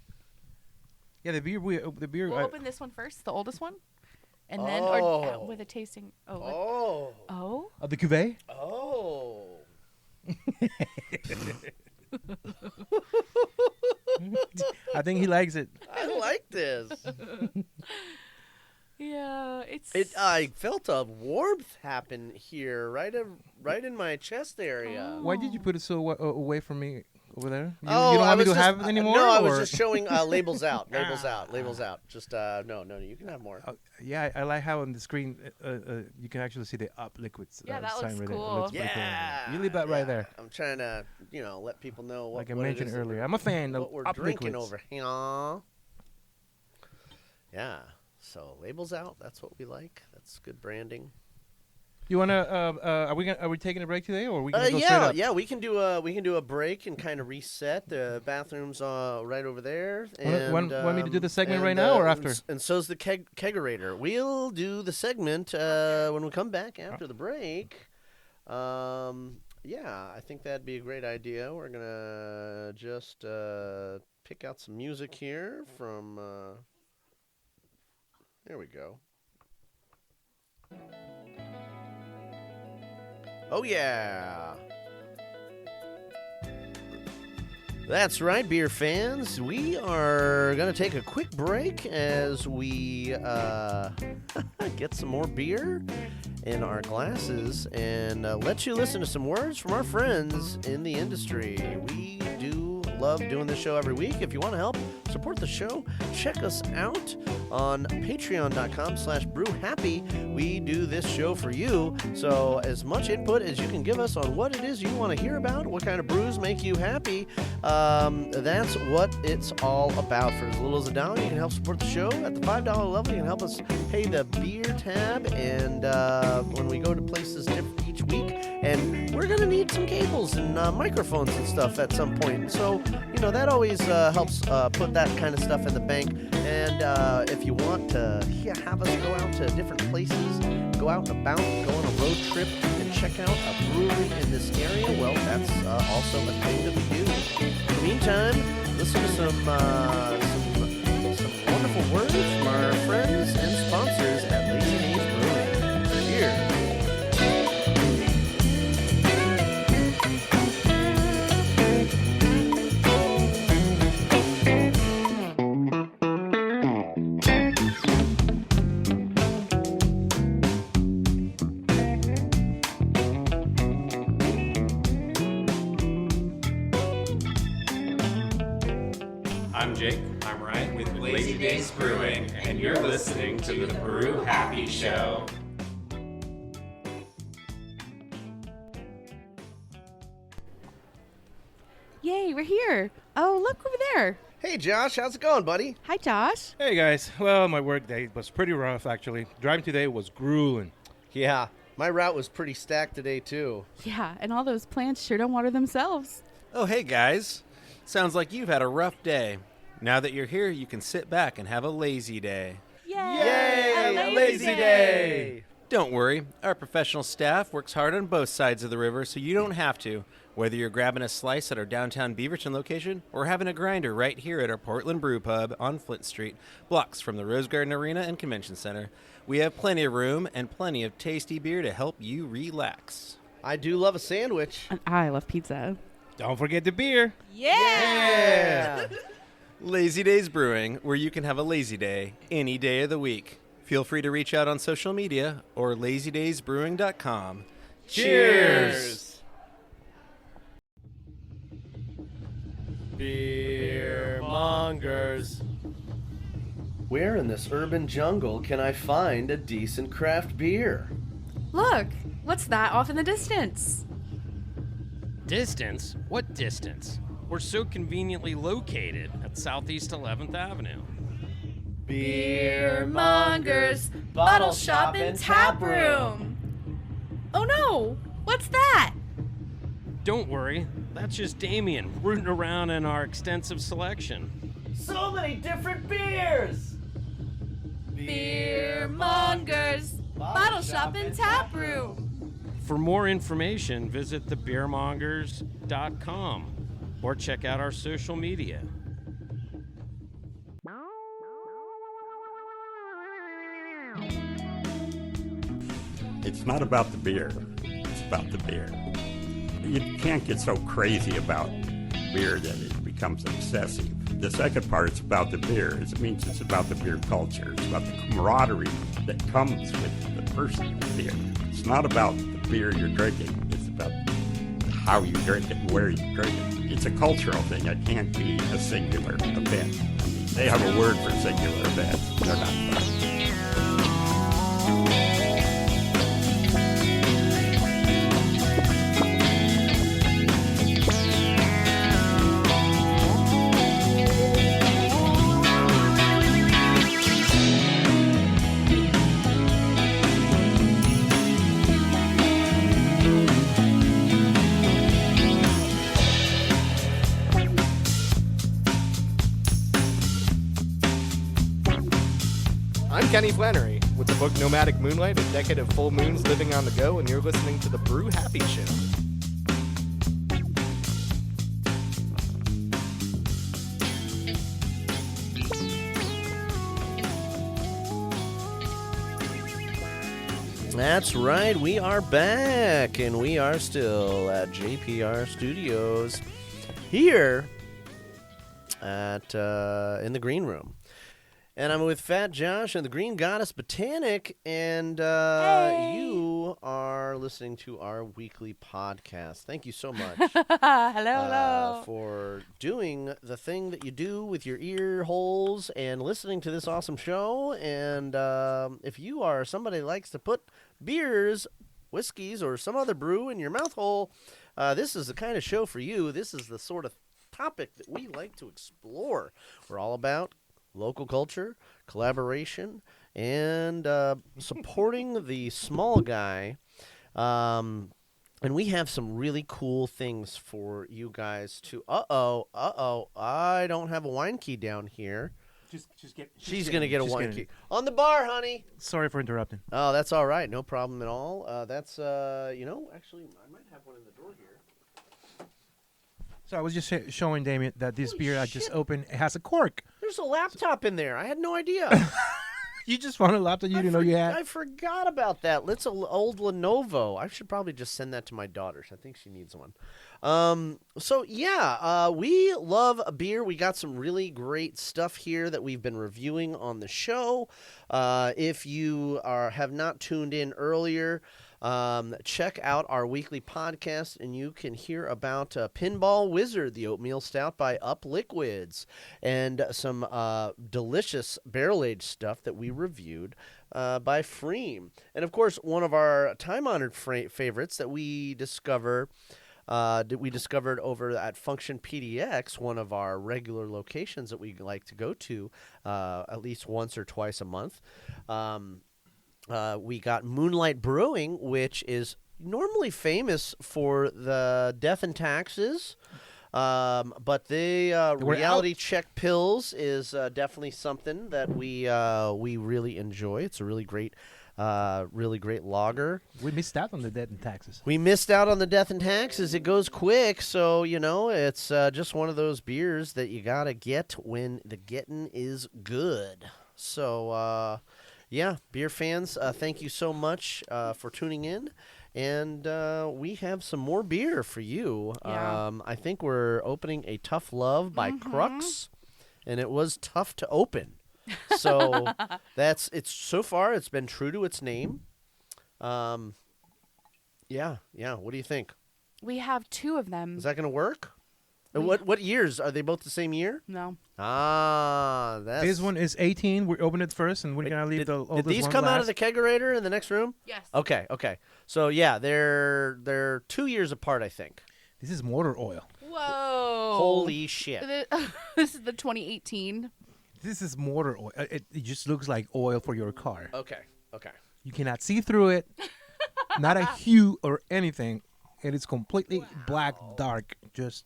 [SPEAKER 3] Yeah, the beer.
[SPEAKER 1] We'll open this one first, the oldest one, and then
[SPEAKER 2] Oh.
[SPEAKER 1] with a tasting.
[SPEAKER 2] Oh.
[SPEAKER 1] Oh.
[SPEAKER 3] The cuvée.
[SPEAKER 2] Oh.
[SPEAKER 3] I think he likes it.
[SPEAKER 2] I like this.
[SPEAKER 1] Yeah, it's.
[SPEAKER 2] I felt a warmth happen here, right in my chest area.
[SPEAKER 1] Oh.
[SPEAKER 3] Why did you put it so away from me over there? You
[SPEAKER 2] I
[SPEAKER 3] don't want me
[SPEAKER 2] was
[SPEAKER 3] to
[SPEAKER 2] just,
[SPEAKER 3] have it anymore?
[SPEAKER 2] No, I
[SPEAKER 3] or?
[SPEAKER 2] was just showing labels out. Labels out. Just no, you can have more.
[SPEAKER 3] Yeah, I like how on the screen you can actually see the up liquids.
[SPEAKER 1] Yeah, that
[SPEAKER 3] sign
[SPEAKER 1] looks
[SPEAKER 3] right there. It
[SPEAKER 1] cool.
[SPEAKER 3] looks pretty cool.
[SPEAKER 2] Yeah,
[SPEAKER 3] You leave that right
[SPEAKER 2] yeah.
[SPEAKER 3] there.
[SPEAKER 2] I'm trying to, let people know what.
[SPEAKER 3] Like I
[SPEAKER 2] what it
[SPEAKER 3] mentioned
[SPEAKER 2] is that
[SPEAKER 3] earlier,
[SPEAKER 2] we're-
[SPEAKER 3] I'm a fan of
[SPEAKER 2] what we're
[SPEAKER 3] up
[SPEAKER 2] drinking
[SPEAKER 3] liquids.
[SPEAKER 2] over here. Yeah. So labels out. That's what we like. That's good branding.
[SPEAKER 3] You wanna? Are we taking a break today, or are we gonna go straight up?
[SPEAKER 2] Yeah. We can do a break and kind of reset. The bathroom's right over there. And,
[SPEAKER 3] Want me to do the segment
[SPEAKER 2] and,
[SPEAKER 3] right now or
[SPEAKER 2] and
[SPEAKER 3] after?
[SPEAKER 2] And so's the kegerator. We'll do the segment when we come back after the break. Yeah, I think that'd be a great idea. We're gonna just pick out some music here from. There we go. Oh, yeah. That's right, beer fans. We are going to take a quick break as we get some more beer in our glasses and let you listen to some words from our friends in the industry. We do love doing this show every week. If you want to help support the show, check us out on patreon.com/brewhappy. We do this show for you, so as much input as you can give us on what it is you want to hear about, what kind of brews make you happy, that's what it's all about. For as little as $1, you can help support the show. At the $5 level, you can help us pay the beer tab, and when we go to places different each week, and we're going to need some cables and microphones and stuff at some point, so that always helps put that kind of stuff in the bank. And if you want to have us go out to different places, go out and about, go on a road trip, and check out a brewery in this area, well, that's also a thing that we do. In the meantime, listen to some wonderful words from our friends and sponsors at Lazy Days Brewing. Cheers.
[SPEAKER 6] I'm Jake. I'm Ryan with Lazy Days Brewing, and you're listening to the Brew Happy Show.
[SPEAKER 1] Yay, we're here. Oh, look over there.
[SPEAKER 2] Hey, Josh, how's it going, buddy?
[SPEAKER 1] Hi, Josh.
[SPEAKER 3] Hey guys, well, my work day was pretty rough actually. Driving today was grueling.
[SPEAKER 2] Yeah, my route was pretty stacked today, too.
[SPEAKER 1] Yeah, and all those plants sure don't water themselves.
[SPEAKER 6] Oh, hey guys. Sounds like you've had a rough day. Now that you're here, you can sit back and have a lazy day.
[SPEAKER 1] Yay!
[SPEAKER 2] A lazy day!
[SPEAKER 6] Don't worry, our professional staff works hard on both sides of the river, so you don't have to. Whether you're grabbing a slice at our downtown Beaverton location or having a grinder right here at our Portland Brew Pub on Flint Street, blocks from the Rose Garden Arena and Convention Center, we have plenty of room and plenty of tasty beer to help you relax.
[SPEAKER 2] I do love a sandwich.
[SPEAKER 1] And I love pizza.
[SPEAKER 3] Don't forget the beer.
[SPEAKER 2] Yeah!
[SPEAKER 6] Lazy Days Brewing, where you can have a lazy day any day of the week. Feel free to reach out on social media or lazydaysbrewing.com.
[SPEAKER 2] Cheers! Beer mongers. Where in this urban jungle can I find a decent craft beer?
[SPEAKER 7] Look, what's that off in the distance?
[SPEAKER 8] Distance? What distance? We're so conveniently located at Southeast 11th Avenue.
[SPEAKER 2] Beer
[SPEAKER 7] Mongers, bottle shop and tap room. Oh no, what's that?
[SPEAKER 8] Don't worry, that's just Damien rooting around in our extensive selection.
[SPEAKER 2] So many different beers!
[SPEAKER 7] Beer Mongers, bottle shop and tap room.
[SPEAKER 8] For more information, visit thebeermongers.com or check out our social media.
[SPEAKER 5] It's not about the beer. It's about the beer. You can't get so crazy about beer that it becomes obsessive. The second part is about the beer. It means it's about the beer culture. It's about the camaraderie that comes with the person of beer. It's not about the beer you're drinking. It's about how you drink it and where you drink it. It's a cultural thing. It can't be a singular event. I mean, they have a word for singular events. They're not fun.
[SPEAKER 9] I'm Kenny Flannery with the book Nomadic Moonlight, a decade of full moons living on the go, and you're listening to the Brew Happy Show.
[SPEAKER 2] That's right. We are back, and we are still at JPR Studios here at in the green room. And I'm with Fat Josh and the Green Goddess Botanic, and you are listening to our weekly podcast. Thank you so much
[SPEAKER 1] hello.
[SPEAKER 2] for doing the thing that you do with your ear holes and listening to this awesome show. And if you are somebody that likes to put beers, whiskeys, or some other brew in your mouth hole, this is the kind of show for you. This is the sort of topic that we like to explore. We're all about local culture, collaboration, and supporting the small guy. And we have some really cool things for you guys to... I don't have a wine key down here. She's going to get a wine key. On the bar, honey.
[SPEAKER 3] Sorry for interrupting.
[SPEAKER 2] Oh, that's all right. No problem at all. That's, actually, I might have one in the drawer here.
[SPEAKER 3] So I was just showing Damien that this
[SPEAKER 2] Holy
[SPEAKER 3] beer I just opened has a cork.
[SPEAKER 2] There's a laptop in there. I had no idea.
[SPEAKER 3] You just found a laptop you didn't know you had?
[SPEAKER 2] I forgot about that. It's an old Lenovo. I should probably just send that to my daughter. I think she needs one. We love a beer. We got some really great stuff here that we've been reviewing on the show. If you have not tuned in earlier, check out our weekly podcast, and you can hear about Pinball Wizard, the oatmeal stout by Up Liquids, and some delicious barrel-aged stuff that we reviewed by Freem. And, of course, one of our time-honored favorites that we discovered over at Function PDX, one of our regular locations that we like to go to at least once or twice a month. We got Moonlight Brewing, which is normally famous for the Death and Taxes, but the Reality Check Pills is definitely something that we really enjoy. It's a really great lager.
[SPEAKER 3] We missed out on the Death and Taxes.
[SPEAKER 2] We missed out on the Death and Taxes. It goes quick, so it's just one of those beers that you gotta get when the getting is good. So. Yeah, beer fans, thank you so much for tuning in, and we have some more beer for you.
[SPEAKER 1] Yeah.
[SPEAKER 2] I think we're opening a Tough Love by Crux, and it was tough to open. So so far it's been true to its name. Yeah. What do you think?
[SPEAKER 1] We have two of them.
[SPEAKER 2] Is that going to work? What years? Are they both the same year?
[SPEAKER 1] No.
[SPEAKER 2] That's...
[SPEAKER 3] This one is 18. We open it first, and we're going to leave the oldest one
[SPEAKER 2] Did these come out of the kegerator in the next room?
[SPEAKER 1] Yes.
[SPEAKER 2] Okay. So, yeah, they're 2 years apart, I think.
[SPEAKER 3] This is motor oil.
[SPEAKER 1] Whoa.
[SPEAKER 2] Holy shit.
[SPEAKER 1] This is the 2018.
[SPEAKER 3] This is motor oil. It just looks like oil for your car.
[SPEAKER 2] Okay.
[SPEAKER 3] You cannot see through it. Not a hue or anything. It is completely black, dark, just...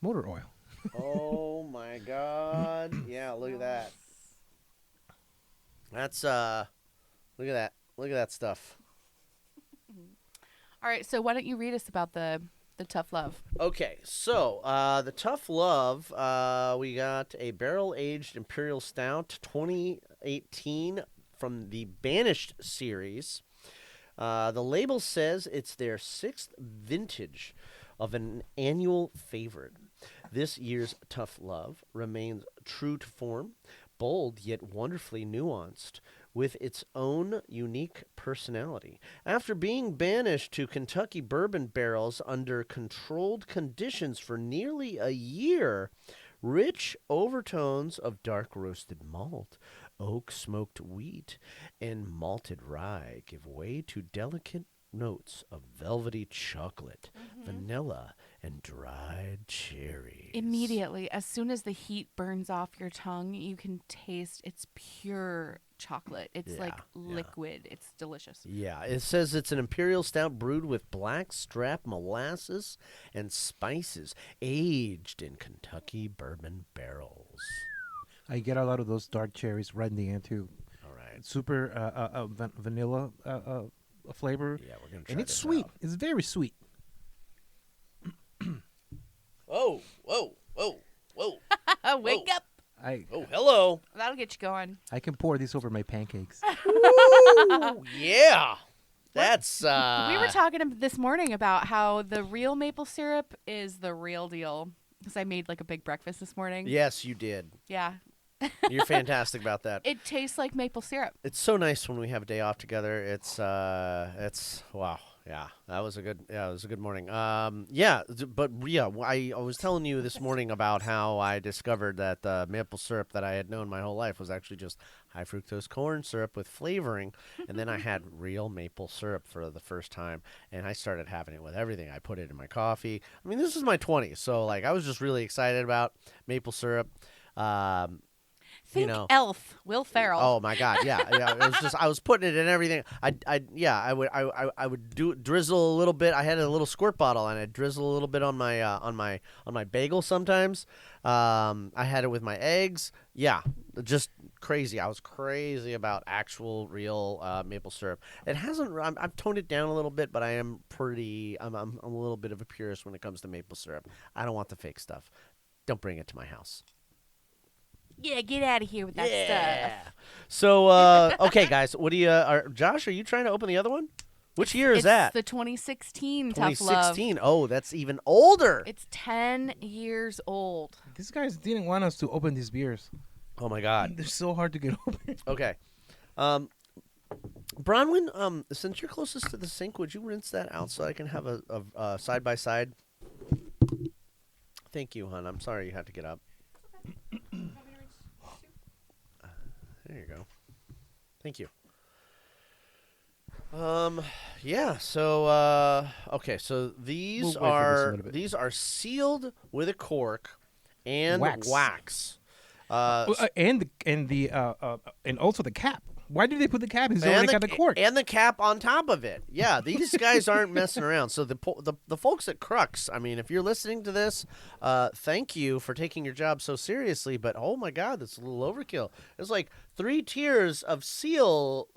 [SPEAKER 3] motor oil.
[SPEAKER 2] Oh my God! Yeah, look at that. That's look at that stuff.
[SPEAKER 1] All right, so why don't you read us about the Tough Love?
[SPEAKER 2] Okay, so the Tough Love, we got a barrel-aged Imperial Stout 2018 from the Banished series. The label says it's their 6th vintage of an annual favorite. This year's Tough Love remains true to form, bold yet wonderfully nuanced, with its own unique personality. After being banished to Kentucky bourbon barrels under controlled conditions for nearly a year, rich overtones of dark roasted malt, oak smoked wheat, and malted rye give way to delicate notes of velvety chocolate, vanilla, and dried cherries.
[SPEAKER 1] Immediately, as soon as the heat burns off your tongue, you can taste it's pure chocolate. It's liquid. It's delicious.
[SPEAKER 2] Yeah, it says it's an imperial stout brewed with blackstrap molasses and spices, aged in Kentucky bourbon barrels.
[SPEAKER 3] I get a lot of those dark cherries right in the end, too.
[SPEAKER 2] All right.
[SPEAKER 3] Super vanilla flavor.
[SPEAKER 2] Yeah, we're going to try
[SPEAKER 3] and it's
[SPEAKER 2] this
[SPEAKER 3] sweet.
[SPEAKER 2] out.
[SPEAKER 3] It's very sweet.
[SPEAKER 2] Whoa.
[SPEAKER 1] Wake up.
[SPEAKER 2] Oh, hello.
[SPEAKER 1] That'll get you going.
[SPEAKER 3] I can pour this over my pancakes.
[SPEAKER 2] Ooh, yeah. That's
[SPEAKER 1] We were talking this morning about how the real maple syrup is the real deal. Because I made like a big breakfast this morning.
[SPEAKER 2] Yes, you did.
[SPEAKER 1] Yeah.
[SPEAKER 2] You're fantastic about that.
[SPEAKER 1] It tastes like maple syrup.
[SPEAKER 2] It's so nice when we have a day off together. It's wow. Yeah, it was a good morning. But I was telling you this morning about how I discovered that the maple syrup that I had known my whole life was actually just high fructose corn syrup with flavoring, and then I had real maple syrup for the first time, and I started having it with everything. I put it in my coffee. I mean, this is my 20s, so like I was just really excited about maple syrup.
[SPEAKER 1] Think Elf, Will Ferrell.
[SPEAKER 2] Oh my God, yeah. It was just I was putting it in everything. I would drizzle a little bit. I had a little squirt bottle and I'd drizzle a little bit on my bagel sometimes. I had it with my eggs. Yeah, just crazy. I was crazy about actual real maple syrup. It hasn't. I've toned it down a little bit, but I'm a little bit of a purist when it comes to maple syrup. I don't want the fake stuff. Don't bring it to my house.
[SPEAKER 1] Yeah, get out of here with that stuff.
[SPEAKER 2] So, okay, guys, what do you? Josh, are you trying to open the other one? Which year is that?
[SPEAKER 1] It's the 2016 Tough Love.
[SPEAKER 2] 2016. Oh, that's even older.
[SPEAKER 1] It's 10 years old.
[SPEAKER 3] These guys didn't want us to open these beers.
[SPEAKER 2] Oh my God,
[SPEAKER 3] They're so hard to get open.
[SPEAKER 2] Okay, Bronwyn, since you're closest to the sink, would you rinse that out so I can have a side by side? Thank you, hon. I'm sorry you had to get up. There you go. Thank you. Yeah. So, okay. So these are sealed with a cork and wax.
[SPEAKER 3] And also the cap. Why did they put the cap? It's already got the cork.
[SPEAKER 2] And the cap on top of it. Yeah, these guys aren't messing around. So the folks at Crux, I mean, if you're listening to this, thank you for taking your job so seriously. But oh my God, that's a little overkill. There's like 3 tiers of sealed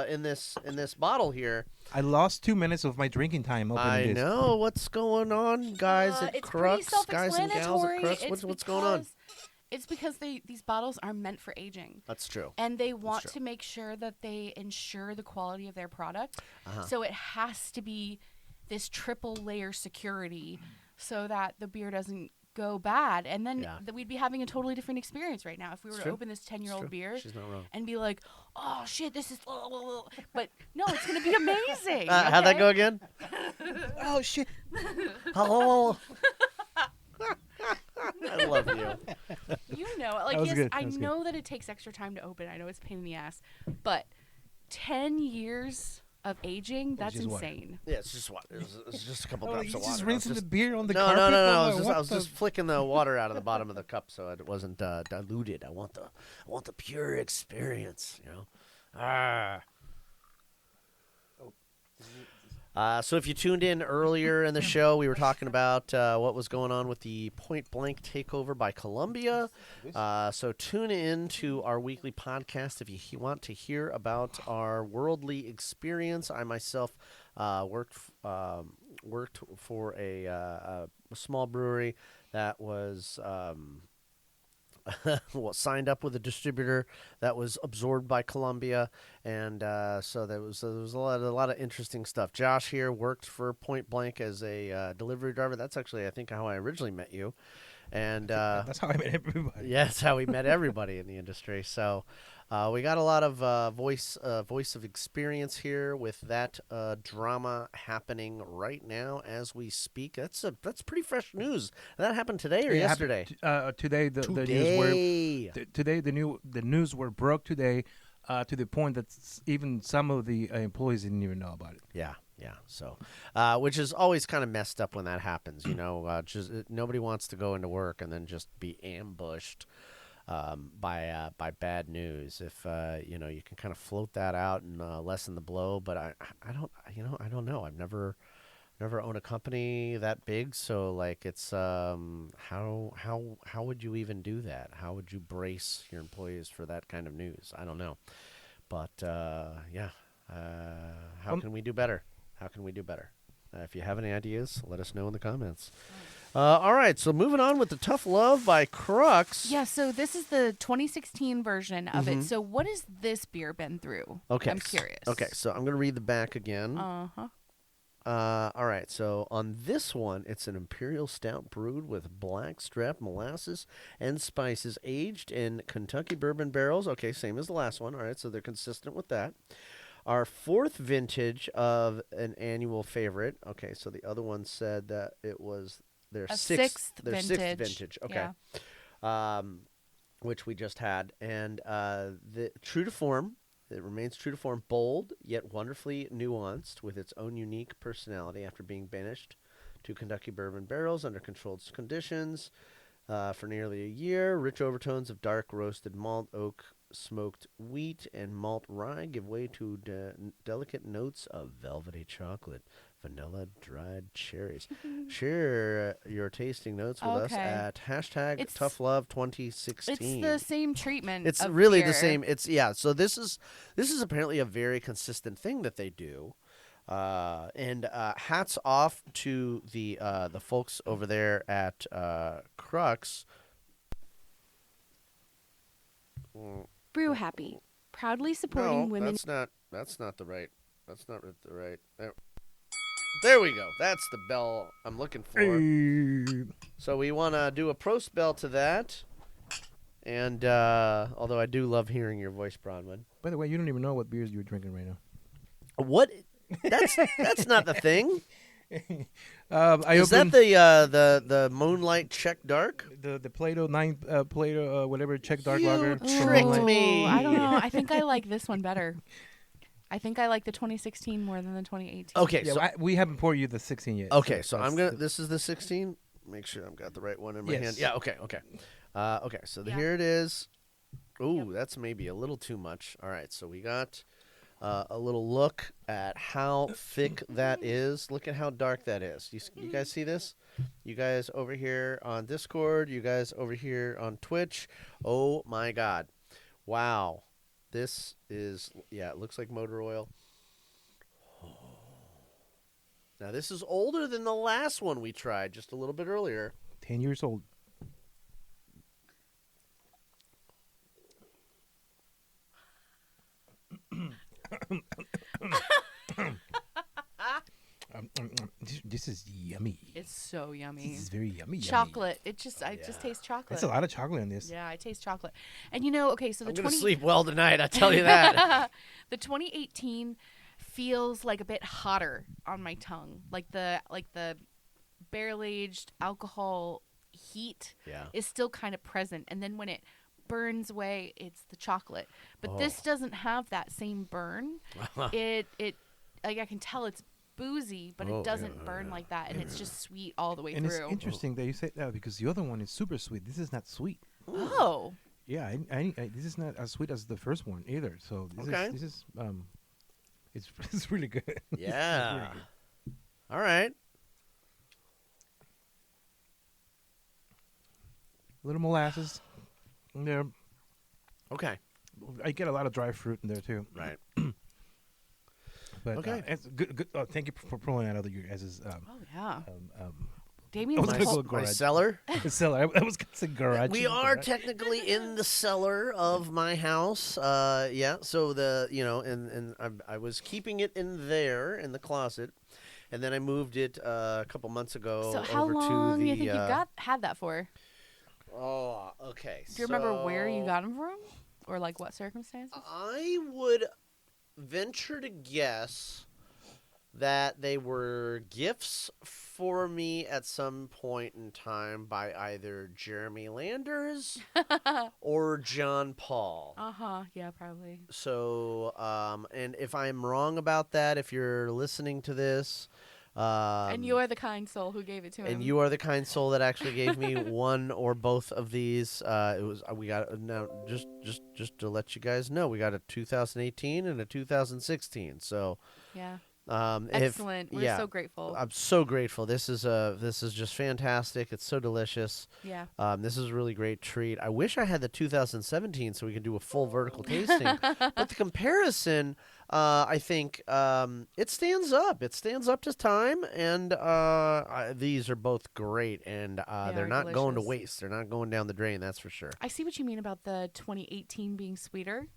[SPEAKER 2] in this bottle here.
[SPEAKER 3] I lost 2 minutes of my drinking time opening this.
[SPEAKER 2] I know what's going on, guys at
[SPEAKER 1] it's
[SPEAKER 2] Crux,
[SPEAKER 1] pretty
[SPEAKER 2] guys and gals at Crux.
[SPEAKER 1] It's
[SPEAKER 2] What's going on?
[SPEAKER 1] It's because these bottles are meant for aging.
[SPEAKER 2] That's true.
[SPEAKER 1] And they want to make sure that they ensure the quality of their product. So it has to be this triple layer security so that the beer doesn't go bad. And then we'd be having a totally different experience right now if we were to open this 10-year-old beer and be like, oh, shit, this is... But no, it's going to be amazing.
[SPEAKER 2] How'd that go again?
[SPEAKER 3] Oh, shit.
[SPEAKER 2] Oh. I love you.
[SPEAKER 1] You know, like, yes, I know that it takes extra time to open. I know it's a pain in the ass. But 10 years of aging, that's insane.
[SPEAKER 2] Yeah, it's just water. It's just a couple drops of water.
[SPEAKER 3] Just rinsing the beer on the
[SPEAKER 2] carpet?
[SPEAKER 3] No.
[SPEAKER 2] I was just flicking the water out of the bottom of the cup so it wasn't diluted. I want the pure experience, you know. So if you tuned in earlier in the show, we were talking about what was going on with the Point Blank takeover by Columbia. So tune in to our weekly podcast if you want to hear about our worldly experience. I myself worked for a small brewery that was signed up with a distributor that was absorbed by Columbia, and so there was a lot of interesting stuff. Josh here worked for Point Blank as a delivery driver. That's actually, I think, how I originally met you, and
[SPEAKER 3] that's how I met everybody.
[SPEAKER 2] Yeah, that's how we met everybody in the industry. So we got a lot of voice of experience here with that drama happening right now as we speak. That's pretty fresh news. That happened today or yesterday?
[SPEAKER 3] Today the news were broke today, to the point that even some of the employees didn't even know about it.
[SPEAKER 2] Yeah. So, which is always kind of messed up when that happens. You know, nobody wants to go into work and then just be ambushed by bad news. If you can kind of float that out and lessen the blow, but I don't know. I've never owned a company that big, so like it's how would you even do that? How would you brace your employees for that kind of news? I don't know, but how can we do better? How can we do better? If you have any ideas, let us know in the comments. All right, so moving on with the Tough Love by Crux.
[SPEAKER 1] Yeah, so this is the 2016 version of it. So what has this beer been through?
[SPEAKER 2] Okay.
[SPEAKER 1] I'm curious.
[SPEAKER 2] Okay, so I'm going to read the back again.
[SPEAKER 1] Uh-huh.
[SPEAKER 2] All right, so on this one, it's an imperial stout brewed with blackstrap molasses and spices, aged in Kentucky bourbon barrels. Okay, same as the last one. All right, so they're consistent with that. Our fourth vintage of an annual favorite. Okay, so the other one said that it was their sixth vintage. Okay, which we just had, and the true to form. It remains true to form, bold, yet wonderfully nuanced, with its own unique personality after being banished to Kentucky bourbon barrels under controlled conditions for nearly a year. Rich overtones of dark roasted malt, oak, smoked wheat, and malt rye give way to delicate notes of velvety chocolate, vanilla, dried cherries. Share your tasting notes with us at hashtag #ToughLove2016.
[SPEAKER 1] It's the same treatment.
[SPEAKER 2] It's
[SPEAKER 1] of
[SPEAKER 2] really
[SPEAKER 1] beer.
[SPEAKER 2] the same. So this is apparently a very consistent thing that they do. And hats off to the folks over there at Crux.
[SPEAKER 1] Brew Happy, proudly supporting women.
[SPEAKER 2] That's not the right. There we go. That's the bell I'm looking for. So we want to do a prost bell to that. And although I do love hearing your voice, Bronwyn.
[SPEAKER 3] By the way, you don't even know what beers you're drinking right now.
[SPEAKER 2] What? That's not the thing.
[SPEAKER 3] Is
[SPEAKER 2] that the Moonlight Czech Dark?
[SPEAKER 3] The Plato Plato whatever Czech Dark
[SPEAKER 2] You
[SPEAKER 3] lager?
[SPEAKER 2] tricked me.
[SPEAKER 1] I don't know. I think I like this one better. I think I like the 2016 more than the 2018.
[SPEAKER 2] Okay,
[SPEAKER 3] Yeah,
[SPEAKER 2] so
[SPEAKER 3] we haven't poured you the 16 yet.
[SPEAKER 2] okay, so I'm gonna. This is the 16. Make sure I've got the right one in my
[SPEAKER 3] Yes.
[SPEAKER 2] hand. Yeah. Okay. Okay. So here it is. Ooh, that's maybe a little too much. All right. So we got a little look at how thick that is. Look at how dark that is. You guys see this? You guys over here on Discord. You guys over here on Twitch. Oh my God! Wow. This is, it looks like motor oil. Now, this is older than the last one we tried just a little bit earlier.
[SPEAKER 3] 10 years old. This is yummy.
[SPEAKER 1] It's so yummy.
[SPEAKER 3] This is very yummy.
[SPEAKER 1] Chocolate. I just taste chocolate.
[SPEAKER 3] That's a lot of chocolate in this.
[SPEAKER 1] Yeah, I taste chocolate. And okay, so
[SPEAKER 2] I'm going to sleep well tonight, I tell you that.
[SPEAKER 1] The 2018 feels like a bit hotter on my tongue. Like the barrel-aged alcohol heat is still kind of present. And then when it burns away, it's the chocolate. But this doesn't have that same burn. It like I can tell it's boozy, but it doesn't burn like that, and it's just sweet all the way
[SPEAKER 3] and
[SPEAKER 1] through.
[SPEAKER 3] It's interesting that you say that because the other one is super sweet. This is not sweet.
[SPEAKER 1] Oh.
[SPEAKER 3] Yeah, this is not as sweet as the first one either. So this is it's really good.
[SPEAKER 2] Yeah.
[SPEAKER 3] Really good.
[SPEAKER 2] All right.
[SPEAKER 3] A little molasses in there.
[SPEAKER 2] Okay.
[SPEAKER 3] I get a lot of dry fruit in there too.
[SPEAKER 2] Right.
[SPEAKER 3] But it's good. Thank you for pulling out of your guys'.
[SPEAKER 1] Damien
[SPEAKER 3] I was
[SPEAKER 1] was
[SPEAKER 3] gonna
[SPEAKER 1] pull-
[SPEAKER 3] go garage.
[SPEAKER 2] My cellar?
[SPEAKER 3] The cellar. I was going to say garage.
[SPEAKER 2] We are technically in the cellar of my house. So and I was keeping it in there in the closet, and then I moved it a couple months ago.
[SPEAKER 1] So how
[SPEAKER 2] over
[SPEAKER 1] long
[SPEAKER 2] to
[SPEAKER 1] do
[SPEAKER 2] the,
[SPEAKER 1] you think you had that for?
[SPEAKER 2] Oh, okay.
[SPEAKER 1] Do you remember where you got them from, or like what circumstances?
[SPEAKER 2] I would venture to guess that they were gifts for me at some point in time by either Jeremy Landers or John Paul.
[SPEAKER 1] Yeah, probably.
[SPEAKER 2] So, and if I'm wrong about that, if you're listening to this,
[SPEAKER 1] and you are the kind soul who gave it to him.
[SPEAKER 2] and you are the kind soul that actually gave me one or both of these. We got now just to let you guys know, we got a 2018 and a 2016. So
[SPEAKER 1] yeah. Excellent. We're so grateful.
[SPEAKER 2] I'm so grateful. This is just fantastic. It's so delicious.
[SPEAKER 1] Yeah.
[SPEAKER 2] This is a really great treat. I wish I had the 2017 so we could do a full vertical tasting. But the comparison, I think, it stands up. It stands up to time, and these are both great, and they're not going to
[SPEAKER 1] delicious.
[SPEAKER 2] waste. They're not going down the drain. That's for sure.
[SPEAKER 1] I see what you mean about the 2018 being sweeter.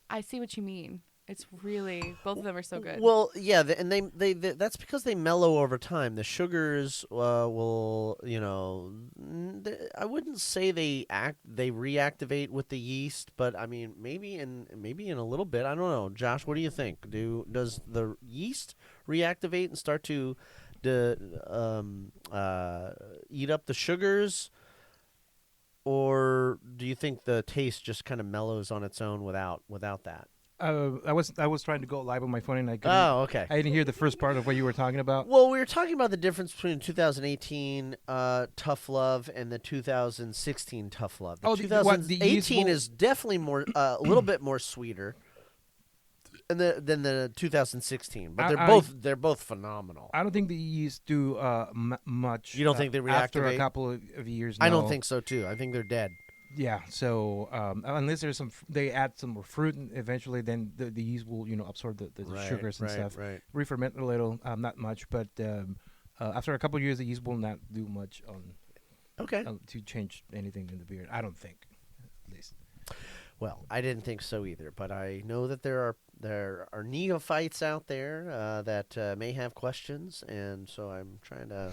[SPEAKER 1] I see what you mean. It's really, both of them are so good.
[SPEAKER 2] Well, yeah, and they that's because they mellow over time. The sugars will, I wouldn't say they reactivate with the yeast, but I mean maybe in a little bit. I don't know. Josh, what do you think? Does the yeast reactivate and start to eat up the sugars? Or do you think the taste just kind of mellows on its own without that?
[SPEAKER 3] I was trying to go live on my phone and I couldn't.
[SPEAKER 2] Oh, okay.
[SPEAKER 3] I didn't hear the first part of what you were talking about.
[SPEAKER 2] Well, we were talking about the difference between 2018 Tough Love and the 2016 Tough Love. The 2018 is definitely more a little bit more sweeter than the 2016, but they're both phenomenal.
[SPEAKER 3] I don't think the yeast do much.
[SPEAKER 2] You don't think they reactivate
[SPEAKER 3] after a couple of years? No.
[SPEAKER 2] I don't think so too. I think they're dead.
[SPEAKER 3] Yeah, so unless there's they add some more fruit, and eventually then the yeast will absorb the sugars and stuff.
[SPEAKER 2] Right.
[SPEAKER 3] Re-ferment a little, not much, but after a couple of years, the yeast will not do much to change anything in the beer. I don't think, at least.
[SPEAKER 2] Well, I didn't think so either, but I know that there are neophytes out there that may have questions, and so I'm trying to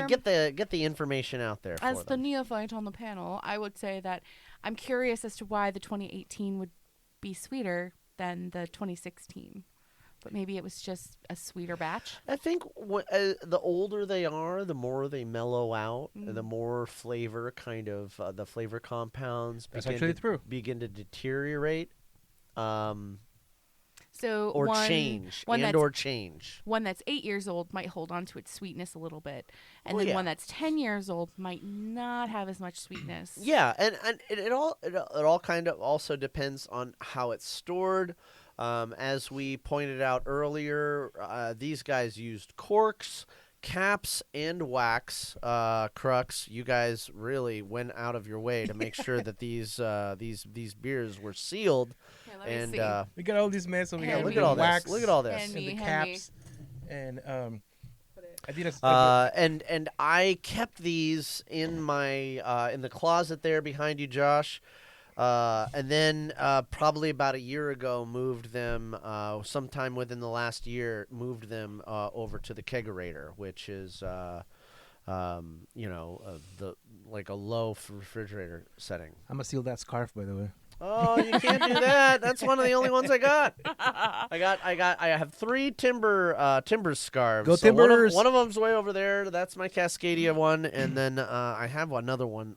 [SPEAKER 2] get the information out there.
[SPEAKER 1] As the neophyte on the panel, I would say that I'm curious as to why the 2018 would be sweeter than the 2016. But maybe it was just a sweeter batch.
[SPEAKER 2] I think the older they are, the more they mellow out, the more flavor the flavor compounds begin to deteriorate. Change.
[SPEAKER 1] One that's 8 years old might hold on to its sweetness a little bit, and one that's 10 years old might not have as much sweetness.
[SPEAKER 2] Yeah, and it all kind of also depends on how it's stored. As we pointed out earlier, these guys used corks, caps, and wax. Crux, you guys really went out of your way to make sure that these beers were sealed.
[SPEAKER 1] Here,
[SPEAKER 3] we got all these mess over here.
[SPEAKER 2] Look at all
[SPEAKER 3] wax.
[SPEAKER 2] this. Look at all this.
[SPEAKER 3] And the caps. And I did
[SPEAKER 2] and I kept these in my in the closet there behind you, Josh. And then probably about a year ago, moved them sometime within the last year. Moved them over to the kegerator, which is like a low refrigerator setting.
[SPEAKER 3] I'm gonna steal that scarf, by the way.
[SPEAKER 2] Oh, you can't do that. That's one of the only ones I got. I have 3 timber scarves.
[SPEAKER 3] Go Timbers!
[SPEAKER 2] One of them's way over there. That's my Cascadia one, and then I have another one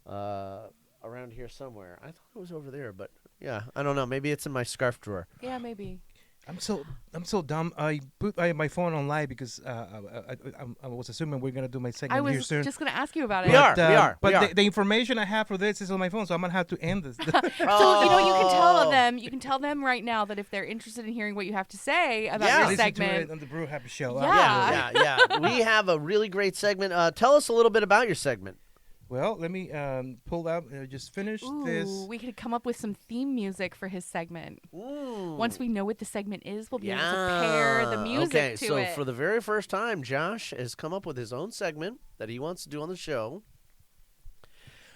[SPEAKER 2] around here somewhere. I thought it was over there, but yeah, I don't know. Maybe it's in my scarf drawer.
[SPEAKER 1] Yeah, maybe.
[SPEAKER 3] I'm so dumb. I put my phone on live because I was assuming we're gonna do my segment here soon.
[SPEAKER 1] I was just gonna ask you about it.
[SPEAKER 2] We are.
[SPEAKER 3] But the information I have for this is on my phone, so I'm gonna have to end this.
[SPEAKER 1] So you can tell them. You can tell them right now that if they're interested in hearing what you have to say about your
[SPEAKER 3] listen
[SPEAKER 1] segment
[SPEAKER 3] to it on the Brew Happy Show.
[SPEAKER 2] Yeah. We have a really great segment. Tell us a little bit about your segment.
[SPEAKER 3] Well, let me pull out. Just finish this.
[SPEAKER 1] We could come up with some theme music for his segment.
[SPEAKER 2] Ooh.
[SPEAKER 1] Once we know what the segment is, we'll be able to pair the music to it.
[SPEAKER 2] Okay, so for the very first time, Josh has come up with his own segment that he wants to do on the show.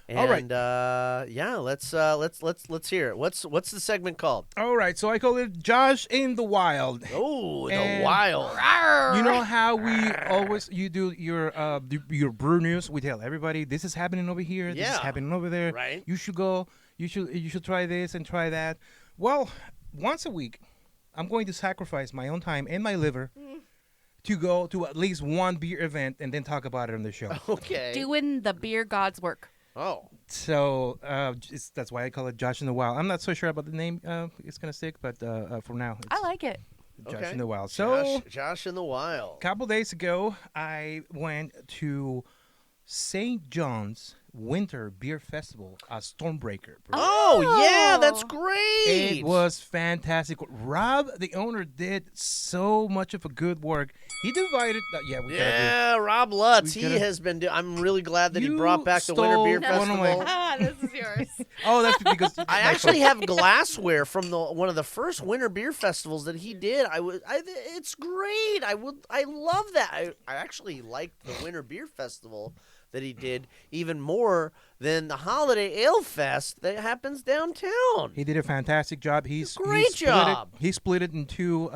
[SPEAKER 2] And,
[SPEAKER 3] all right.
[SPEAKER 2] Let's hear it. What's the segment called?
[SPEAKER 3] All right, so I call it Josh in the Wild.
[SPEAKER 2] Oh, the wild.
[SPEAKER 3] You know how you do your brew news? We tell everybody this is happening over here, this is happening over there.
[SPEAKER 2] Right.
[SPEAKER 3] You should go. You should try this and try that. Well, once a week, I'm going to sacrifice my own time and my liver to go to at least one beer event and then talk about it on the show.
[SPEAKER 2] Okay.
[SPEAKER 1] Doing the beer god's work.
[SPEAKER 2] Oh.
[SPEAKER 3] So that's why I call it Josh in the Wild. I'm not so sure about the name it's going to stick, but for now.
[SPEAKER 1] I like it.
[SPEAKER 3] Josh in the Wild. So
[SPEAKER 2] Josh in the Wild.
[SPEAKER 3] A couple days ago, I went to St. John's Winter Beer Festival, Stormbreaker. Bro.
[SPEAKER 2] Oh, yeah, that's great.
[SPEAKER 3] It was fantastic. Rob, the owner, did so much of a good work. He divided.
[SPEAKER 2] Rob Lutz.
[SPEAKER 3] we
[SPEAKER 2] He
[SPEAKER 3] gotta-
[SPEAKER 2] has been. I'm really glad that he
[SPEAKER 3] You
[SPEAKER 2] brought back the Winter Beer
[SPEAKER 3] stole one of my-
[SPEAKER 2] Festival.
[SPEAKER 7] This is yours.
[SPEAKER 3] Oh, that's because
[SPEAKER 2] I actually have glassware from one of the first Winter Beer Festivals that he did. It's great. I love that. I actually liked the Winter Beer Festival that he did even more than the Holiday Ale Fest that happens downtown.
[SPEAKER 3] He did a fantastic job.
[SPEAKER 2] Great job.
[SPEAKER 3] He split it into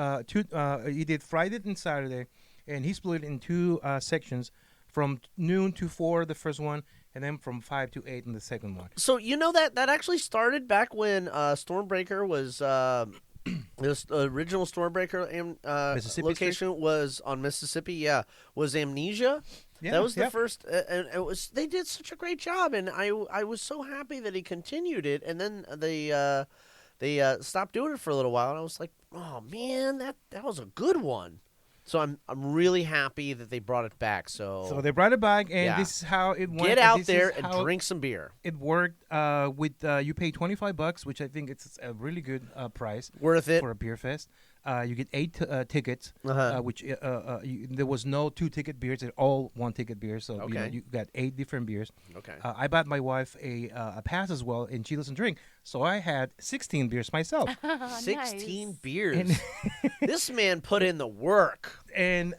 [SPEAKER 3] he did Friday and Saturday, and he split it in two sections, from noon to 4 the first one, and then from 5 to 8 in the second one.
[SPEAKER 2] So you know that actually started back when Stormbreaker was this original Stormbreaker
[SPEAKER 3] Mississippi
[SPEAKER 2] location
[SPEAKER 3] Street?
[SPEAKER 2] was on Mississippi. Yeah, was Amnesia.
[SPEAKER 3] Yeah,
[SPEAKER 2] that was the
[SPEAKER 3] yeah.
[SPEAKER 2] first, and it was. They did such a great job, and I was so happy that he continued it. And then they stopped doing it for a little while, and I was like, oh man, that was a good one. So I'm really happy that they brought it back. So
[SPEAKER 3] they brought it back, and
[SPEAKER 2] Yeah.
[SPEAKER 3] this is how it went.
[SPEAKER 2] get
[SPEAKER 3] and
[SPEAKER 2] out
[SPEAKER 3] this
[SPEAKER 2] there
[SPEAKER 3] is
[SPEAKER 2] and
[SPEAKER 3] how
[SPEAKER 2] drink some beer.
[SPEAKER 3] It worked with you pay $25, which I think it's a really good price.
[SPEAKER 2] Worth it.
[SPEAKER 3] For a beer fest. You get 8 tickets, which there was no 2-ticket beers; they're all 1-ticket beers. So
[SPEAKER 2] Okay.
[SPEAKER 3] you got 8 different beers.
[SPEAKER 2] Okay.
[SPEAKER 3] I bought my wife a pass as well, and she doesn't drink, so I had 16 beers myself.
[SPEAKER 2] 16 beers. This man put in the work.
[SPEAKER 3] And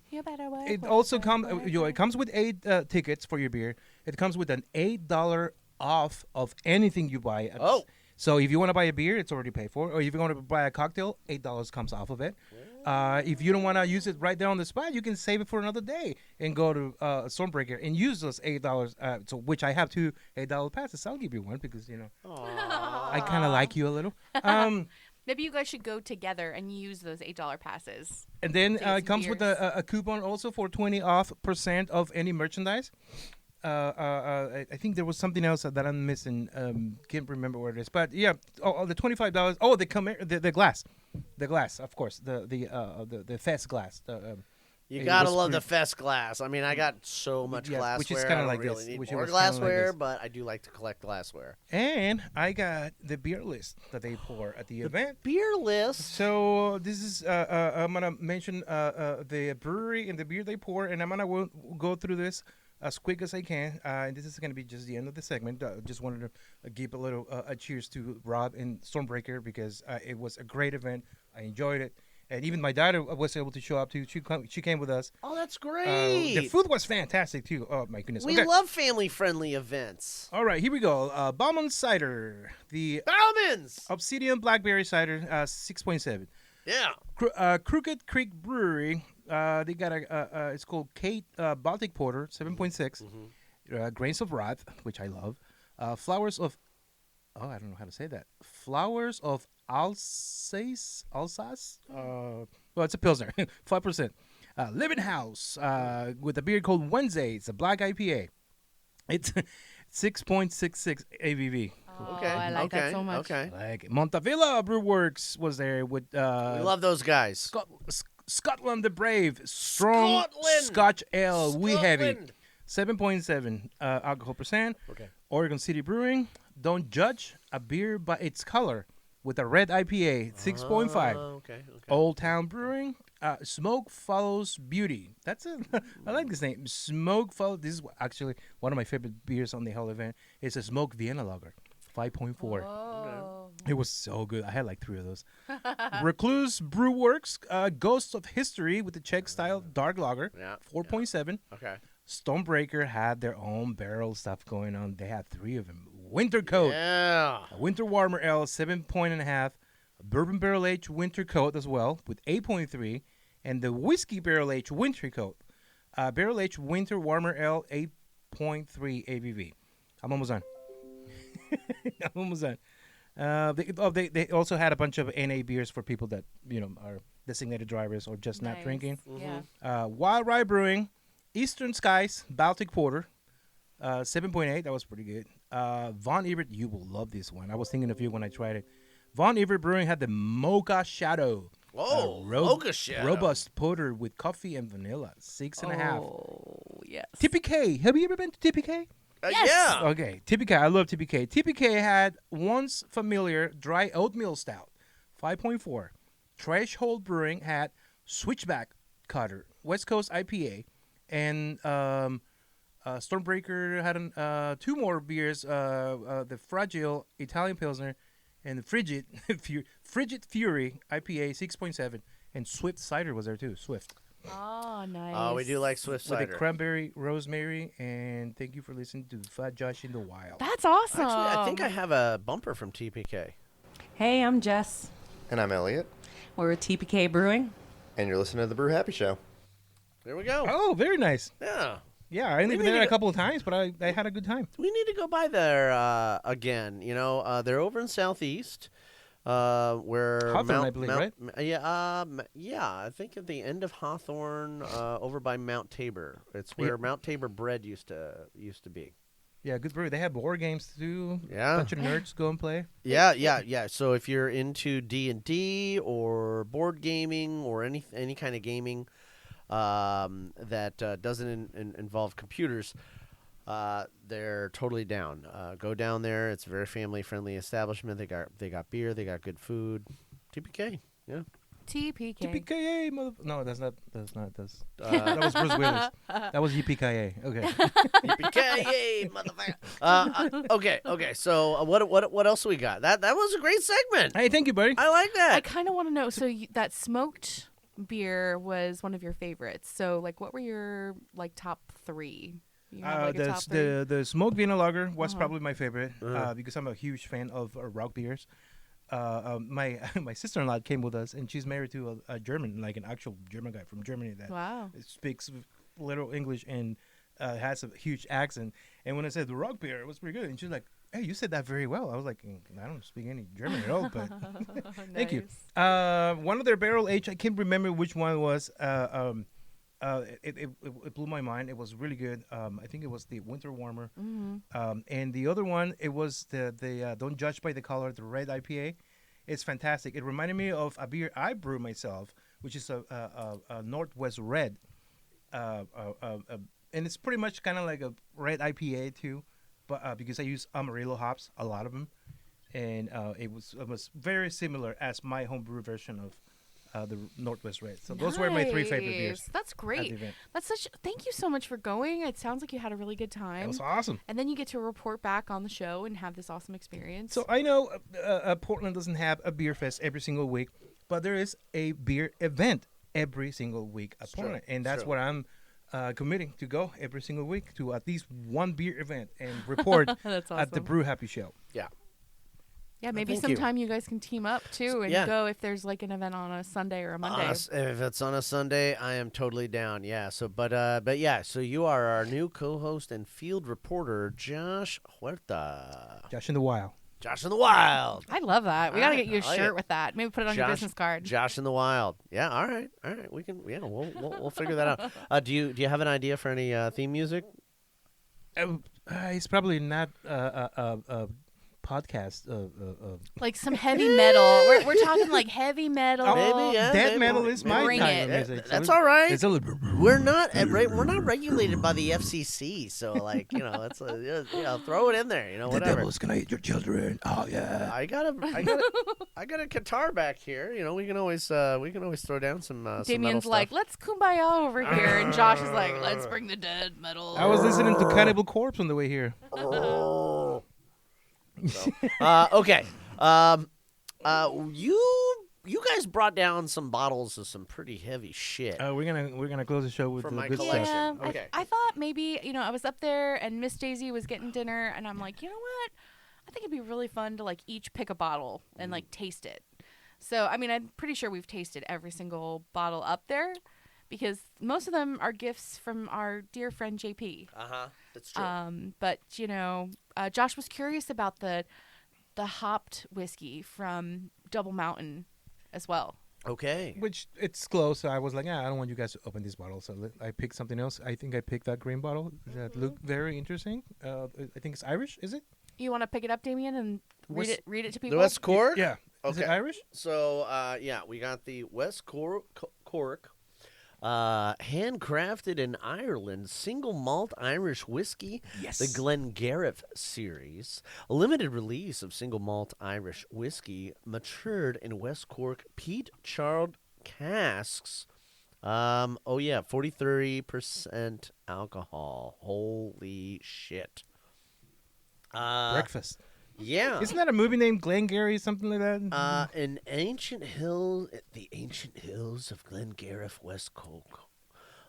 [SPEAKER 7] You better work
[SPEAKER 3] it
[SPEAKER 7] with
[SPEAKER 3] also
[SPEAKER 7] it,
[SPEAKER 3] comes.
[SPEAKER 7] work
[SPEAKER 3] It comes with 8 tickets for your beer. It comes with an $8 off of anything you buy.
[SPEAKER 2] Oh.
[SPEAKER 3] So if you want to buy a beer, it's already paid for. Or if you want to buy a cocktail, $8 comes off of it. If you don't want to use it right there on the spot, you can save it for another day and go to Stormbreaker and use those $8. So which I have 2 $8 passes. I'll give you one because I kind of like you a little.
[SPEAKER 1] Maybe you guys should go together and use those $8 passes.
[SPEAKER 3] And then
[SPEAKER 1] Save some
[SPEAKER 3] it comes with
[SPEAKER 1] beers.
[SPEAKER 3] a coupon also for 20% of any merchandise. I think there was something else that I'm missing. Can't remember what it is, but yeah, the $25. Oh, the glass, of course, the fest glass.
[SPEAKER 2] You
[SPEAKER 3] it
[SPEAKER 2] gotta
[SPEAKER 3] was
[SPEAKER 2] love the
[SPEAKER 3] pretty-
[SPEAKER 2] fest glass. I mean, I got so much
[SPEAKER 3] Yeah,
[SPEAKER 2] glassware.
[SPEAKER 3] which is kinda
[SPEAKER 2] I don't
[SPEAKER 3] like
[SPEAKER 2] really
[SPEAKER 3] this,
[SPEAKER 2] need
[SPEAKER 3] which
[SPEAKER 2] more
[SPEAKER 3] was kinda like
[SPEAKER 2] glassware,
[SPEAKER 3] this.
[SPEAKER 2] but I do like to collect glassware.
[SPEAKER 3] And I got the beer list that they pour at the event.
[SPEAKER 2] Beer list.
[SPEAKER 3] So this is I'm gonna mention the brewery and the beer they pour, and I'm gonna go through this as quick as I can. And this is gonna be just the end of the segment. Just wanted to give a little a cheers to Rob and Stormbreaker because it was a great event. I enjoyed it, and even my daughter was able to show up too. She came with us.
[SPEAKER 2] Oh, that's great.
[SPEAKER 3] The food was fantastic too. Oh my goodness.
[SPEAKER 2] We
[SPEAKER 3] Okay.
[SPEAKER 2] love family-friendly events.
[SPEAKER 3] All right, here we go. Bauman Cider, the
[SPEAKER 2] Bauman's.
[SPEAKER 3] Obsidian Blackberry Cider, 6.7.
[SPEAKER 2] Yeah.
[SPEAKER 3] Crooked Creek Brewery, they got it's called Kate Baltic Porter, 7.6. Grains of Wrath, which I love. Flowers of, I don't know how to say that. Flowers of Alsace? Well, it's a Pilsner, 5%. Living House, with a beer called Wednesday. It's a black IPA. It's 6.66 ABV.
[SPEAKER 1] Oh,
[SPEAKER 2] Okay.
[SPEAKER 1] I like
[SPEAKER 2] okay.
[SPEAKER 1] that so much.
[SPEAKER 2] Okay.
[SPEAKER 3] Like Montavilla Brewworks was there with
[SPEAKER 2] We love those guys.
[SPEAKER 3] Scotland the Brave, strong
[SPEAKER 2] Scotland!
[SPEAKER 3] Scotch Ale, wee heavy,
[SPEAKER 2] Scotland.
[SPEAKER 3] 7.7 alcohol percent.
[SPEAKER 2] Okay.
[SPEAKER 3] Oregon City Brewing, don't judge a beer by its color, with a red IPA, 6.5.
[SPEAKER 2] Okay.
[SPEAKER 3] Old Town Brewing, Smoke Follows Beauty. That's it. I like this name. Smoke Follows. This is actually one of my favorite beers on the whole event. It's a Smoke Vienna Lager, 5.4.
[SPEAKER 1] Oh.
[SPEAKER 3] It was so good. I had like 3 of those. Recluse Brewworks, Ghosts of History with the Czech style dark lager,
[SPEAKER 2] Yeah.
[SPEAKER 3] 4.7.
[SPEAKER 2] Okay.
[SPEAKER 3] Stonebreaker had their own barrel stuff going on. They had 3 of them. Winter Coat,
[SPEAKER 2] Yeah.
[SPEAKER 3] a Winter Warmer Ale, 7.5. Bourbon Barrel Aged Winter Coat as well with 8.3. And the Whiskey Barrel Aged Winter Coat, Barrel Aged Winter Warmer Ale, 8.3 ABV. I'm almost done. They also had a bunch of NA beers for people that are designated drivers or just not
[SPEAKER 1] Nice.
[SPEAKER 3] drinking.
[SPEAKER 1] Yeah.
[SPEAKER 3] Wild Rye Brewing, Eastern Skies Baltic Porter, 7.8. That was pretty good. Von Ebert, you will love this one. I was thinking of you when I tried it. Von Ebert Brewing had the Mocha Shadow.
[SPEAKER 2] Oh, Mocha Shadow.
[SPEAKER 3] Robust porter with coffee and vanilla, 6.5.
[SPEAKER 1] Oh, yes.
[SPEAKER 3] TPK. Have you ever been to TPK?
[SPEAKER 1] Yes.
[SPEAKER 2] Yeah.
[SPEAKER 3] Okay, TPK. I love TPK. TPK had once familiar dry oatmeal stout, 5.4. Threshold Brewing had Switchback Cutter, West Coast IPA, and Stormbreaker had 2 more beers, the Fragile Italian Pilsner and the Frigid Frigid Fury IPA 6.7, and Swift Cider was there too. Swift.
[SPEAKER 1] Oh, nice.
[SPEAKER 2] Oh, we do like Swift
[SPEAKER 3] With
[SPEAKER 2] cider.
[SPEAKER 3] a cranberry, rosemary, and thank you for listening to Fat Josh in the Wild.
[SPEAKER 1] That's awesome.
[SPEAKER 2] Actually, I think I have a bumper from TPK.
[SPEAKER 10] Hey, I'm Jess.
[SPEAKER 9] And I'm Elliot.
[SPEAKER 10] We're with TPK Brewing.
[SPEAKER 9] And you're listening to the Brew Happy Show.
[SPEAKER 2] There we go.
[SPEAKER 3] Oh, very nice.
[SPEAKER 2] Yeah.
[SPEAKER 3] Yeah, I only been there a couple of times, but I had a good time.
[SPEAKER 2] We need to go by there again. You know, they're over in Southeast. Where
[SPEAKER 3] Hawthorne, I believe, right?
[SPEAKER 2] Yeah, I think at the end of Hawthorne, over by Mount Tabor. It's where Mount Tabor Bread used to be.
[SPEAKER 3] Yeah, good brewery. They have board games too.
[SPEAKER 2] Yeah,
[SPEAKER 3] bunch of nerds go and play.
[SPEAKER 2] Yeah. So if you're into D&D or board gaming or any kind of gaming that doesn't involve computers, they're totally down. Go down there. It's a very family friendly establishment. They got beer. They got good food. TPK. Yeah.
[SPEAKER 1] TPK.
[SPEAKER 3] TPKA, No, that's not. That was Bruce Willis. That was YPKA. Okay.
[SPEAKER 2] YPKA, motherfucker. Okay. So what else we got? That was a great segment.
[SPEAKER 3] Hey, thank you, buddy.
[SPEAKER 2] I like that.
[SPEAKER 1] I kind of want to know. So that smoked beer was one of your favorites. So like, what were your like top 3? You have, like, a top 3?
[SPEAKER 3] The smoked Vienna lager was probably my favorite because I'm a huge fan of rock beers. My sister-in-law came with us, and she's married to a German, like an actual German guy from Germany that speaks little English and has a huge accent. And when I said the rock beer, it was pretty good. And she's like, "Hey, you said that very well." I was like, "I don't speak any German at all, but thank you." One of their barrel aged, I can't remember which one it was. It blew my mind. It was really good. I think it was the Winter Warmer.
[SPEAKER 1] Mm-hmm.
[SPEAKER 3] And the other one, it was the Don't Judge by the Color, the red IPA. It's fantastic. It reminded me of a beer I brew myself, which is a Northwest Red. And it's pretty much kind of like a red IPA too, but because I use Amarillo hops, a lot of them. And it was very similar as my homebrew version of the Northwest Red. So those were my 3 favorite beers.
[SPEAKER 1] That's great. Thank you so much for going. It sounds like you had a really good time.
[SPEAKER 3] It was awesome.
[SPEAKER 1] And then you get to report back on the show and have this awesome experience.
[SPEAKER 3] So I know Portland doesn't have a beer fest every single week, but there is a beer event every single week at Portland. And that's what I'm committing to go every single week to at least one beer event and report
[SPEAKER 1] That's awesome.
[SPEAKER 3] at the Brew Happy Show.
[SPEAKER 2] Yeah.
[SPEAKER 1] Yeah, maybe
[SPEAKER 2] Thank you.
[SPEAKER 1] sometime you guys can team up too and go if there's like an event on a Sunday or a Monday.
[SPEAKER 2] If it's on a Sunday, I am totally down. Yeah. So, but yeah. So you are our new co-host and field reporter, Josh Huerta.
[SPEAKER 3] Josh in the Wild.
[SPEAKER 2] Josh in the Wild.
[SPEAKER 1] I love that. We got to get you a
[SPEAKER 2] I like
[SPEAKER 1] shirt
[SPEAKER 2] it.
[SPEAKER 1] with that. Maybe put it on your business card.
[SPEAKER 2] Josh in the Wild. Yeah. All right. We can. Yeah. We'll figure that out. Do you have an idea for any theme music?
[SPEAKER 3] It's probably not podcast.
[SPEAKER 1] Like some heavy metal. We're talking like heavy metal.
[SPEAKER 2] Maybe, yeah.
[SPEAKER 3] Death
[SPEAKER 2] maybe.
[SPEAKER 3] metal is my
[SPEAKER 1] Bring
[SPEAKER 3] kind
[SPEAKER 1] it.
[SPEAKER 3] of music.
[SPEAKER 2] That's all right.
[SPEAKER 3] It's a little.
[SPEAKER 2] We're not regulated by the FCC, so like it's throw it in there,
[SPEAKER 3] The
[SPEAKER 2] whatever.
[SPEAKER 3] devil's gonna eat your children. Oh yeah.
[SPEAKER 2] I got a guitar back here. We can always throw down some.
[SPEAKER 1] Damien's
[SPEAKER 2] some metal
[SPEAKER 1] like,
[SPEAKER 2] stuff.
[SPEAKER 1] let's kumbaya over here, and Josh is like, let's bring the dead metal.
[SPEAKER 3] I was listening to Cannibal Corpse on the way here.
[SPEAKER 2] So, okay. You guys brought down some bottles of some pretty heavy shit.
[SPEAKER 3] We're gonna close the show with
[SPEAKER 2] For
[SPEAKER 3] the
[SPEAKER 2] my
[SPEAKER 3] good
[SPEAKER 2] collection.
[SPEAKER 3] stuff.
[SPEAKER 1] Yeah,
[SPEAKER 2] Okay.
[SPEAKER 1] I thought maybe, I was up there and Miss Daisy was getting dinner, and I'm like, you know what? I think it'd be really fun to like each pick a bottle and like taste it. So, I mean, I'm pretty sure we've tasted every single bottle up there because most of them are gifts from our dear friend JP.
[SPEAKER 2] That's true.
[SPEAKER 1] But Josh was curious about the hopped whiskey from Double Mountain as well.
[SPEAKER 2] Okay.
[SPEAKER 3] Which it's close, so I was like, I don't want you guys to open this bottle. So I picked something else. I think I picked that green bottle that looked very interesting. I think it's Irish, is it?
[SPEAKER 1] You want to pick it up, Damien, and read it to people?
[SPEAKER 2] The West Cork?
[SPEAKER 3] Yeah. Is it
[SPEAKER 2] Okay.
[SPEAKER 3] Irish?
[SPEAKER 2] So, we got the West Cork. Handcrafted in Ireland, single malt Irish whiskey,
[SPEAKER 3] Yes.
[SPEAKER 2] the Glengarriff series, a limited release of single malt Irish whiskey matured in West Cork peat charred casks. 43% alcohol. Holy shit.
[SPEAKER 3] Breakfast.
[SPEAKER 2] Yeah.
[SPEAKER 3] Isn't that a movie named Glengarry, something like that?
[SPEAKER 2] The ancient hills of Glengarriff, West Cork,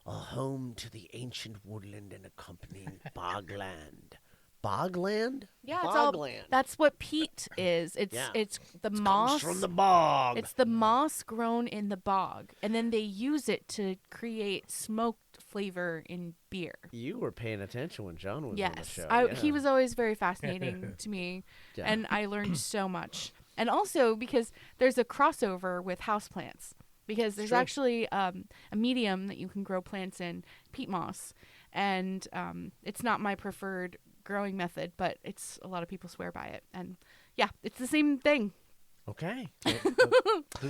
[SPEAKER 2] are home to the ancient woodland and accompanying bogland. Bogland?
[SPEAKER 1] Yeah, it's
[SPEAKER 2] bogland.
[SPEAKER 1] all. That's what peat is. It's
[SPEAKER 2] Yeah.
[SPEAKER 1] it's the
[SPEAKER 2] Comes
[SPEAKER 1] moss
[SPEAKER 2] from the bog.
[SPEAKER 1] It's the moss grown in the bog, and then they use it to create smoked flavor in beer.
[SPEAKER 2] You were paying attention when John was on the
[SPEAKER 1] Yes,
[SPEAKER 2] show.
[SPEAKER 1] he was always very fascinating to me,
[SPEAKER 2] Yeah.
[SPEAKER 1] and I learned so much. And also because there's a crossover with houseplants, because there's
[SPEAKER 2] True.
[SPEAKER 1] actually a medium that you can grow plants in, peat moss, and it's not my preferred growing method, but it's a lot of people swear by it, and yeah, it's the same thing.
[SPEAKER 2] Okay.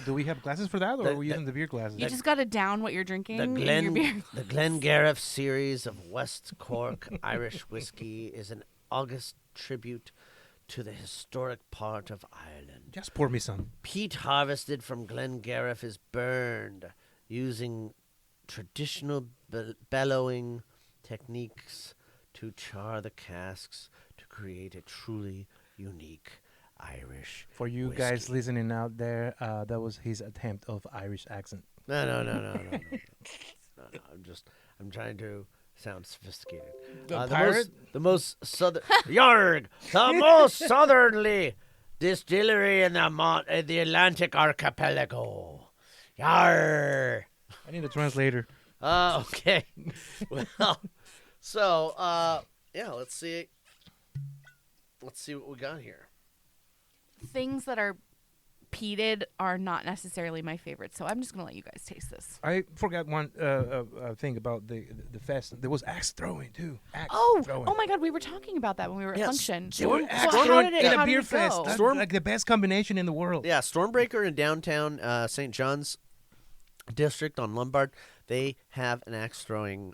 [SPEAKER 3] Do we have glasses for that, or are we using the beer glasses?
[SPEAKER 1] You just got to down what you're drinking.
[SPEAKER 2] The
[SPEAKER 1] in your beer.
[SPEAKER 2] the Glengarriff series of West Cork Irish whiskey is an august tribute to the historic part of Ireland.
[SPEAKER 3] Just pour me some.
[SPEAKER 2] Peat harvested from Glengarriff is burned using traditional bellowing techniques to char the casks to create a truly unique Irish
[SPEAKER 3] For you
[SPEAKER 2] whiskey.
[SPEAKER 3] guys listening out there, that was his attempt of Irish accent.
[SPEAKER 2] No. No. I'm trying to sound sophisticated.
[SPEAKER 3] The pirate?
[SPEAKER 2] The most southern. Yarg! The most southerly distillery in the Atlantic archipelago. Yar!
[SPEAKER 3] I need a translator.
[SPEAKER 2] Okay. Well, so, yeah, let's see. Let's see what we got here.
[SPEAKER 1] Things that are peated are not necessarily my favorite, so I'm just gonna let you guys taste this.
[SPEAKER 3] I forgot one thing about the fest. There was axe throwing too. Axe throwing.
[SPEAKER 1] Oh my God, we were talking about that when we were at function.
[SPEAKER 3] There were
[SPEAKER 1] So
[SPEAKER 3] axe
[SPEAKER 1] how
[SPEAKER 3] throwing
[SPEAKER 1] did it
[SPEAKER 3] in
[SPEAKER 1] how
[SPEAKER 3] a
[SPEAKER 1] did
[SPEAKER 3] beer
[SPEAKER 1] it
[SPEAKER 3] fest.
[SPEAKER 1] go?
[SPEAKER 3] That's
[SPEAKER 2] Storm-
[SPEAKER 3] like the best combination in the world.
[SPEAKER 2] Yeah, Stormbreaker in downtown St. John's district on Lombard, they have an axe throwing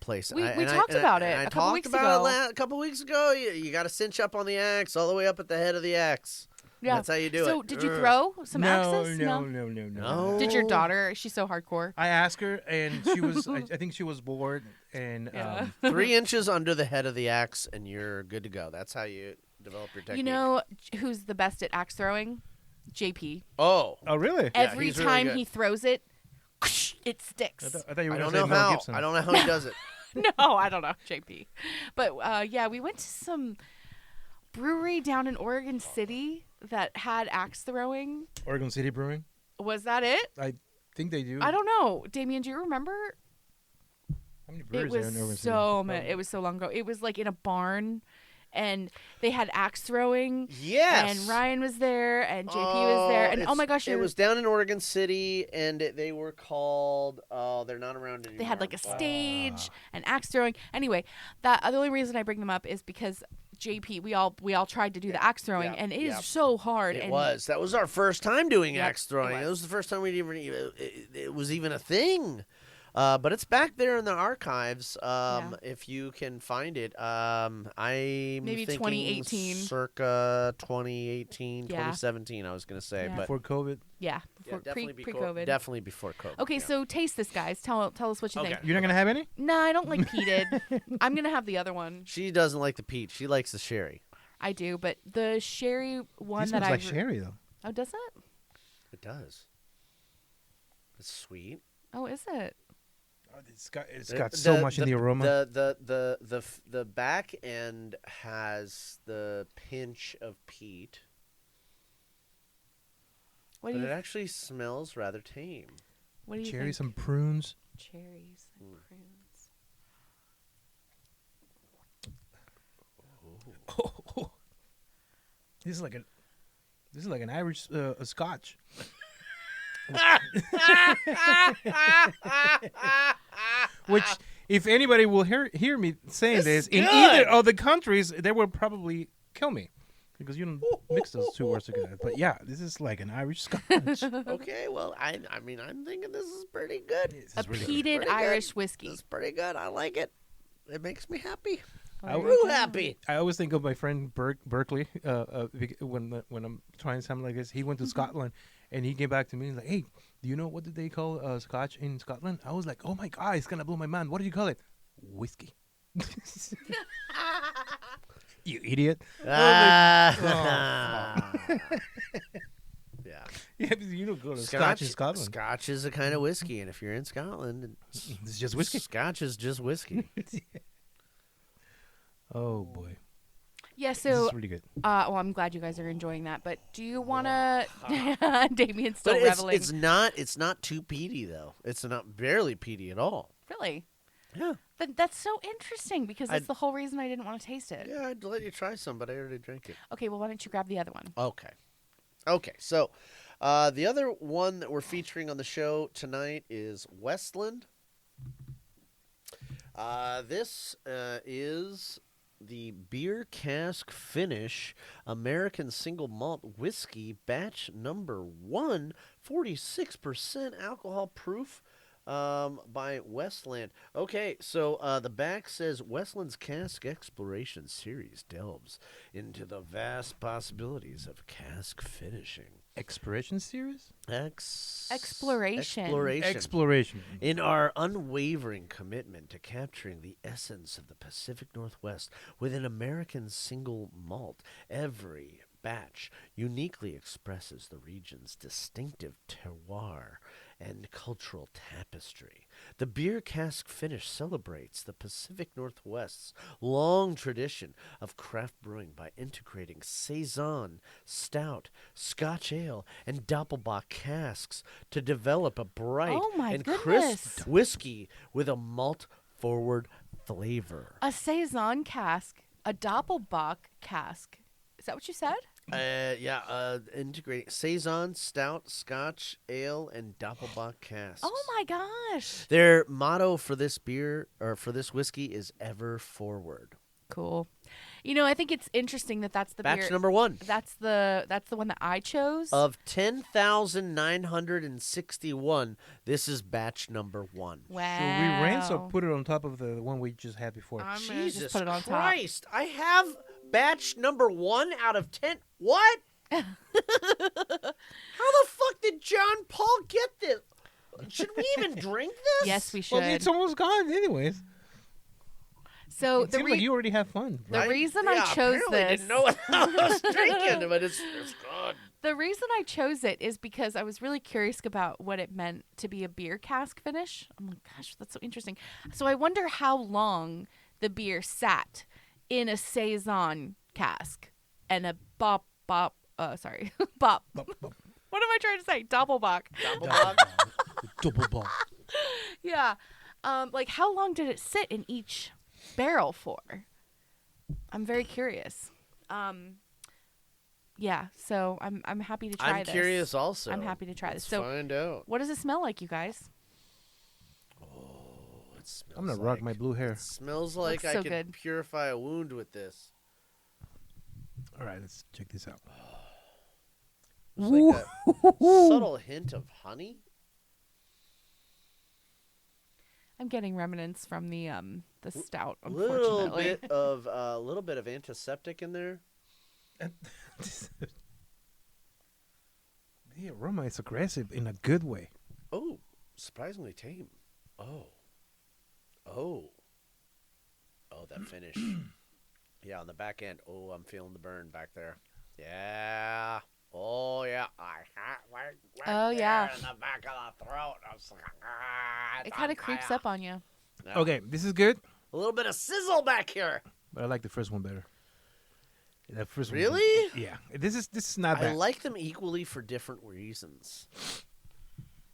[SPEAKER 2] place.
[SPEAKER 1] We talked about it
[SPEAKER 2] I
[SPEAKER 1] a couple
[SPEAKER 2] talked
[SPEAKER 1] weeks
[SPEAKER 2] about
[SPEAKER 1] ago.
[SPEAKER 2] it a couple weeks ago. You got to cinch up on the axe all the way up at the head of the axe.
[SPEAKER 1] Yeah.
[SPEAKER 2] That's how you do it.
[SPEAKER 1] So did you throw some axes?
[SPEAKER 2] No.
[SPEAKER 1] Did your daughter? She's so hardcore.
[SPEAKER 3] I asked her, and she was. I think she was bored, and
[SPEAKER 1] Yeah.
[SPEAKER 2] 3 inches under the head of the axe, and you're good to go. That's how you develop your technique.
[SPEAKER 1] You know who's the best at axe throwing? JP.
[SPEAKER 2] Oh.
[SPEAKER 3] Oh, really?
[SPEAKER 1] Every
[SPEAKER 2] he's really
[SPEAKER 1] time
[SPEAKER 2] good.
[SPEAKER 1] he throws it, it sticks.
[SPEAKER 3] I thought you were
[SPEAKER 2] I
[SPEAKER 3] going
[SPEAKER 2] don't
[SPEAKER 3] to say
[SPEAKER 2] know
[SPEAKER 3] Mel
[SPEAKER 2] how.
[SPEAKER 3] Gibson.
[SPEAKER 2] I don't know how he does it.
[SPEAKER 1] No, I don't know, JP. But yeah, we went to some brewery down in Oregon City that had axe throwing.
[SPEAKER 3] Oregon City Brewing.
[SPEAKER 1] Was that it?
[SPEAKER 3] I think they do.
[SPEAKER 1] I don't know. Damien, do you remember?
[SPEAKER 3] How many
[SPEAKER 1] It
[SPEAKER 3] breweries are
[SPEAKER 1] was
[SPEAKER 3] in Oregon City?
[SPEAKER 1] so many. It was so long ago. It was like in a barn, and they had axe throwing.
[SPEAKER 2] Yes.
[SPEAKER 1] And Ryan was there, and JP was there, and oh my gosh,
[SPEAKER 2] it was down in Oregon City, and they were called. Oh, they're not around anymore.
[SPEAKER 1] they had like a stage and axe throwing. Anyway, the only reason I bring them up is because JP, we all tried to do the axe throwing, and it is so hard.
[SPEAKER 2] It
[SPEAKER 1] and
[SPEAKER 2] was. That was our first time doing
[SPEAKER 1] Yep,
[SPEAKER 2] axe throwing.
[SPEAKER 1] it
[SPEAKER 2] It was the first time it was even a thing. But it's back there in the archives. If you can find it. I'm
[SPEAKER 1] Maybe
[SPEAKER 2] thinking
[SPEAKER 1] 2018.
[SPEAKER 2] circa 2018,
[SPEAKER 1] Yeah.
[SPEAKER 2] 2017. I was gonna say,
[SPEAKER 1] Yeah.
[SPEAKER 2] but
[SPEAKER 3] Before COVID.
[SPEAKER 1] Yeah, before,
[SPEAKER 2] definitely
[SPEAKER 1] pre-COVID.
[SPEAKER 2] Definitely before COVID.
[SPEAKER 1] Okay,
[SPEAKER 2] yeah.
[SPEAKER 1] so taste this, guys. Tell us what you think.
[SPEAKER 3] You're not going to have any?
[SPEAKER 1] No, I don't like peated. I'm gonna have the other one.
[SPEAKER 2] She doesn't like the peach. She likes the sherry.
[SPEAKER 1] I do, but the sherry one
[SPEAKER 3] This
[SPEAKER 1] that
[SPEAKER 3] smells
[SPEAKER 1] I
[SPEAKER 3] like sherry, though.
[SPEAKER 1] Oh, does it?
[SPEAKER 2] It does. It's sweet.
[SPEAKER 1] Oh, is it?
[SPEAKER 3] It's got so much in the aroma.
[SPEAKER 2] The back end has the pinch of peat,
[SPEAKER 1] What
[SPEAKER 2] but
[SPEAKER 1] do
[SPEAKER 2] it
[SPEAKER 1] you?
[SPEAKER 2] actually smells rather tame.
[SPEAKER 1] What do you
[SPEAKER 3] Cherries
[SPEAKER 1] think?
[SPEAKER 3] and prunes.
[SPEAKER 1] Cherries and prunes.
[SPEAKER 3] This is like an Irish Scotch. Which, if anybody will hear me saying this in either of the countries, they will probably kill me. because you don't mix those two words together. But yeah, this is like an Irish Scotch.
[SPEAKER 2] Okay, well, I mean, I'm thinking this is pretty good.
[SPEAKER 1] A peated Irish whiskey.
[SPEAKER 2] It's pretty good. I like it. It makes me happy.
[SPEAKER 1] Well,
[SPEAKER 2] Real happy.
[SPEAKER 3] I always think of my friend Berkeley when I'm trying something like this. He went to Scotland, and he came back to me and like, "Hey, do you know what did they call Scotch in Scotland?" I was like, "Oh my God, it's gonna blow my mind. What do you call it?" Whiskey. You idiot.
[SPEAKER 2] Yeah.
[SPEAKER 3] Yeah, because you don't go to
[SPEAKER 2] Scotch
[SPEAKER 3] Scotch in Scotland.
[SPEAKER 2] Scotch is a kind of whiskey, and if you're in Scotland,
[SPEAKER 3] It's just whiskey.
[SPEAKER 2] Scotch is just whiskey.
[SPEAKER 3] Oh boy,
[SPEAKER 1] Yeah,
[SPEAKER 3] this
[SPEAKER 1] so
[SPEAKER 3] is really good.
[SPEAKER 1] well, I'm glad you guys are enjoying that. But do you want to? Damien's still
[SPEAKER 2] But
[SPEAKER 1] reveling.
[SPEAKER 2] it's not too peaty though. It's not barely peaty at all.
[SPEAKER 1] Really?
[SPEAKER 2] Yeah.
[SPEAKER 1] That's so interesting because that's the whole reason I didn't want to taste it.
[SPEAKER 2] Yeah, I'd let you try some, but I already drank it.
[SPEAKER 1] Okay, well, why don't you grab the other one?
[SPEAKER 2] Okay. So, the other one that we're featuring on the show tonight is Westland. This is the beer cask finish American single malt whiskey batch number 1, 46% alcohol proof. By Westland. Okay, so the back says Westland's Cask Exploration Series delves into the vast possibilities of cask finishing.
[SPEAKER 3] Exploration series?
[SPEAKER 1] Exploration.
[SPEAKER 3] Exploration.
[SPEAKER 2] In our unwavering commitment to capturing the essence of the Pacific Northwest with an American single malt, every batch uniquely expresses the region's distinctive terroir and cultural tapestry. The beer cask finish celebrates the Pacific Northwest's long tradition of craft brewing by integrating saison, stout, Scotch ale, and Doppelbock casks to develop a bright and crisp whiskey with a malt-forward flavor.
[SPEAKER 1] A saison cask, a Doppelbock cask. Is that what you said?
[SPEAKER 2] Integrating saison, stout, Scotch ale, and Doppelbock casks.
[SPEAKER 1] Oh my gosh!
[SPEAKER 2] Their motto for this beer or for this whiskey is "Ever Forward."
[SPEAKER 1] Cool. You know, I think it's interesting that that's the
[SPEAKER 2] batch
[SPEAKER 1] beer.
[SPEAKER 2] number 1.
[SPEAKER 1] That's the one that I chose.
[SPEAKER 2] Of 10,961, this is batch number 1.
[SPEAKER 1] Wow.
[SPEAKER 3] Should we rinse or put it on top of the one we just had before?
[SPEAKER 2] Jesus
[SPEAKER 1] just put it on
[SPEAKER 2] Christ! I have batch number 1 out of 10. What? How the fuck did John Paul get this? Should we even drink this?
[SPEAKER 1] Yes, we should.
[SPEAKER 3] Well, it's almost gone anyways.
[SPEAKER 1] So
[SPEAKER 3] it seems like you already have fun.
[SPEAKER 1] The reason I chose this,
[SPEAKER 2] didn't know what I was drinking, but it's good.
[SPEAKER 1] The reason I chose it is because I was really curious about what it meant to be a beer cask finish. I'm like, gosh, that's so interesting. So I wonder how long the beer sat in a saison cask and a bop. What am I trying to say? Doppelbock.
[SPEAKER 3] Doppelbock.
[SPEAKER 1] Yeah. Like how long did it sit in each barrel for? I'm very curious. Yeah, so I'm happy to try this.
[SPEAKER 2] I'm curious also.
[SPEAKER 1] I'm happy to try this.
[SPEAKER 2] Let's find out.
[SPEAKER 1] What does it smell like, you guys?
[SPEAKER 2] Oh, it smells
[SPEAKER 3] I'm gonna rock my blue hair.
[SPEAKER 2] It smells like I can purify a wound with this.
[SPEAKER 3] All right, let's check this out.
[SPEAKER 2] There's like a subtle hint of honey.
[SPEAKER 1] I'm getting remnants from the stout. Unfortunately,
[SPEAKER 2] a little bit of antiseptic in there.
[SPEAKER 3] The aroma is aggressive in a good way.
[SPEAKER 2] Oh, surprisingly tame. Oh, that finish. Yeah, on the back end. Oh, I'm feeling the burn back there. Yeah. Oh, yeah.
[SPEAKER 1] Oh, yeah.
[SPEAKER 2] In the back of the throat. I was like,
[SPEAKER 1] it kind of creeps up on you.
[SPEAKER 2] Yeah.
[SPEAKER 3] Okay, this is good.
[SPEAKER 2] A little bit of sizzle back here.
[SPEAKER 3] But I like the first one better. That first one.
[SPEAKER 2] Really?
[SPEAKER 3] Yeah. This is not bad.
[SPEAKER 2] I like them equally for different reasons.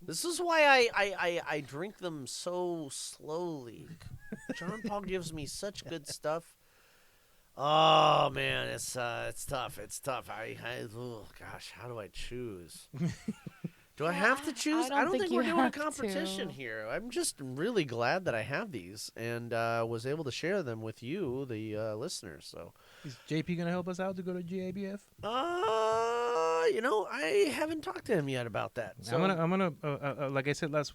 [SPEAKER 2] This is why I drink them so slowly. John Paul gives me such good stuff. Oh man, it's tough. It's tough. Oh gosh, how do I choose? Do I have to choose? I don't think we're doing a competition here. I'm just really glad that I have these and was able to share them with you, the listeners. So
[SPEAKER 3] Is JP gonna help us out to go to GABF?
[SPEAKER 2] I haven't talked to him yet about that. So
[SPEAKER 3] I'm gonna like I said last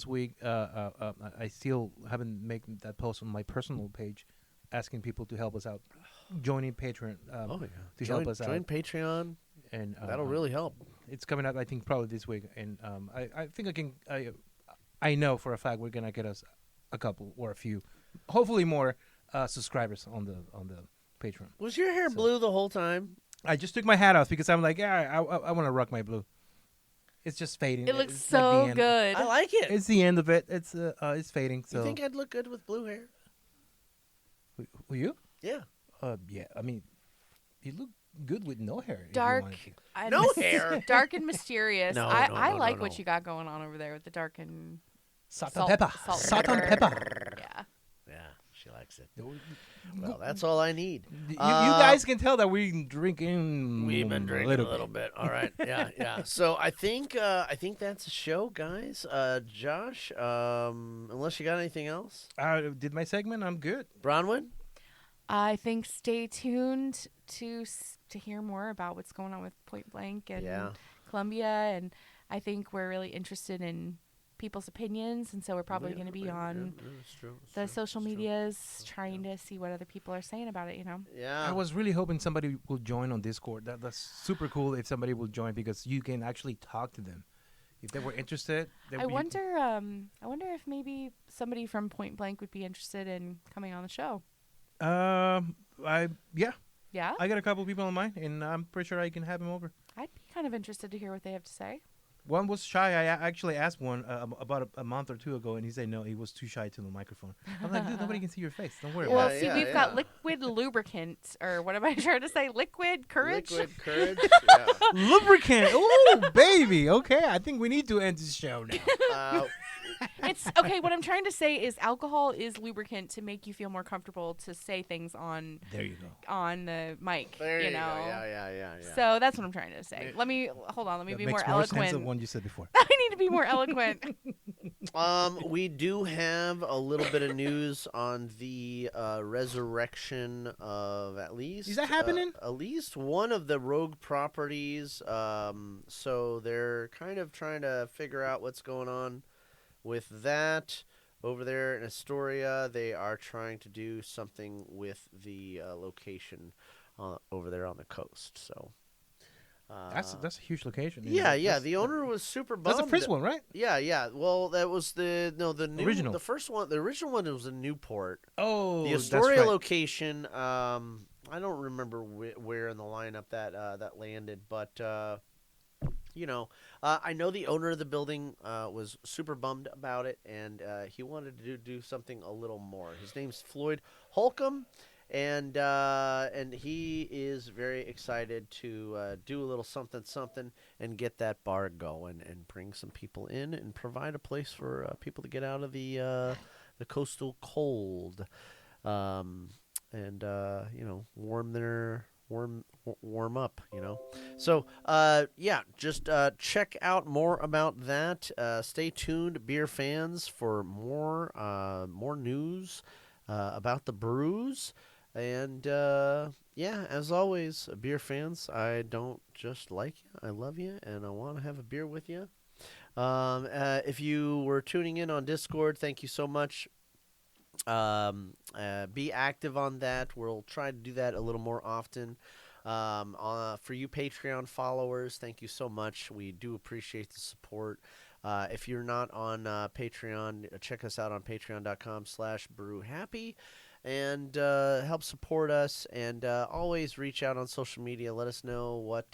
[SPEAKER 3] week. I still haven't made that post on my personal page, asking people to help us out, joining Patreon. To help us out.
[SPEAKER 2] Join Patreon,
[SPEAKER 3] and
[SPEAKER 2] that'll really help.
[SPEAKER 3] It's coming out, I think, probably this week, and I think I know for a fact we're gonna get us a couple or a few, hopefully more subscribers on the Patreon.
[SPEAKER 2] Was your hair blue the whole time?
[SPEAKER 3] I just took my hat off because I'm like, I want to rock my blue. It's just fading.
[SPEAKER 1] It looks
[SPEAKER 3] It's
[SPEAKER 1] so
[SPEAKER 3] like
[SPEAKER 1] good.
[SPEAKER 2] I like it.
[SPEAKER 3] It's the end of it. It's fading. So
[SPEAKER 2] You think I'd look good with blue hair?
[SPEAKER 3] Will you?
[SPEAKER 2] Yeah.
[SPEAKER 3] Yeah. I mean, you look good with no hair. if you
[SPEAKER 1] Dark.
[SPEAKER 3] wanted to.
[SPEAKER 1] And
[SPEAKER 2] No hair.
[SPEAKER 1] Dark and mysterious.
[SPEAKER 2] No,
[SPEAKER 1] I
[SPEAKER 2] no,
[SPEAKER 1] like
[SPEAKER 2] no.
[SPEAKER 1] what you got going on over there with the dark and
[SPEAKER 3] Salt
[SPEAKER 1] Salt-
[SPEAKER 3] and pepper.
[SPEAKER 1] salt
[SPEAKER 3] Salt and
[SPEAKER 1] pepper.
[SPEAKER 3] pepper.
[SPEAKER 1] yeah.
[SPEAKER 2] Yeah, she likes it. Well, that's all I need.
[SPEAKER 3] You guys can tell that we're drinking.
[SPEAKER 2] We've been drinking a little bit. All right. Yeah. So I think that's a show, guys. Josh, unless you got anything else,
[SPEAKER 3] Did my segment? I'm good.
[SPEAKER 2] Bronwyn.
[SPEAKER 1] I think stay tuned to hear more about what's going on with Point Blank and Columbia, and I think we're really interested in people's opinions, and so we're probably going to be on the social medias trying to see what other people are saying about it.
[SPEAKER 2] Yeah.
[SPEAKER 3] I was really hoping somebody will join on Discord. That's super cool if somebody will join because you can actually talk to them. If they were interested,
[SPEAKER 1] I wonder if maybe somebody from Point Blank would be interested in coming on the show.
[SPEAKER 3] Yeah.
[SPEAKER 1] Yeah?
[SPEAKER 3] I got a couple of people in mind, and I'm pretty sure I can have them over.
[SPEAKER 1] I'd be kind of interested to hear what they have to say.
[SPEAKER 3] One was shy. I actually asked one about a month or two ago, and he said no, he was too shy to the microphone. I'm like, dude, nobody can see your face. Don't worry
[SPEAKER 1] Well,
[SPEAKER 3] about it.
[SPEAKER 1] see, we've got liquid lubricant, or what am I trying to say? Liquid courage?
[SPEAKER 2] Liquid courage. Yeah.
[SPEAKER 3] Lubricant. Ooh, baby. Okay, I think we need to end this show now.
[SPEAKER 1] It's okay. What I'm trying to say is alcohol is lubricant to make you feel more comfortable to say things on.
[SPEAKER 3] There you go.
[SPEAKER 1] On the mic.
[SPEAKER 2] There you
[SPEAKER 1] know.
[SPEAKER 2] go. Yeah.
[SPEAKER 1] So that's what I'm trying to say. Let me be more
[SPEAKER 3] makes
[SPEAKER 1] eloquent.
[SPEAKER 3] more sense than one you said before.
[SPEAKER 1] I need to be more eloquent.
[SPEAKER 2] We do have a little bit of news on the resurrection of at least.
[SPEAKER 3] Is that happening?
[SPEAKER 2] At least one of the rogue properties. So they're kind of trying to figure out what's going on with that. Over there in Astoria, they are trying to do something with the location over there on the coast. So
[SPEAKER 3] That's a huge location.
[SPEAKER 2] Yeah. The owner was super bummed.
[SPEAKER 3] That's the first one, right?
[SPEAKER 2] Yeah. Well, that was the new,
[SPEAKER 3] original.
[SPEAKER 2] The first one, the original one was in Newport.
[SPEAKER 3] Oh,
[SPEAKER 2] the Astoria
[SPEAKER 3] that's right.
[SPEAKER 2] location. I don't remember where in the lineup that landed, but. I know the owner of the building was super bummed about it, and he wanted to do something a little more. His name's Floyd Holcomb, and he is very excited to do a little something and get that bar going and bring some people in and provide a place for people to get out of the coastal cold, and warm up, So, just check out more about that. Stay tuned, beer fans, for more news about the brews. And, as always, beer fans, I don't just like you, I love you, and I want to have a beer with you. If you were tuning in on Discord, thank you so much. Be active on that. We'll try to do that a little more often. For you Patreon followers, thank you so much. We do appreciate the support. If you're not on Patreon, check us out on patreon.com/brewhappy and help support us. And always reach out on social media. Let us know what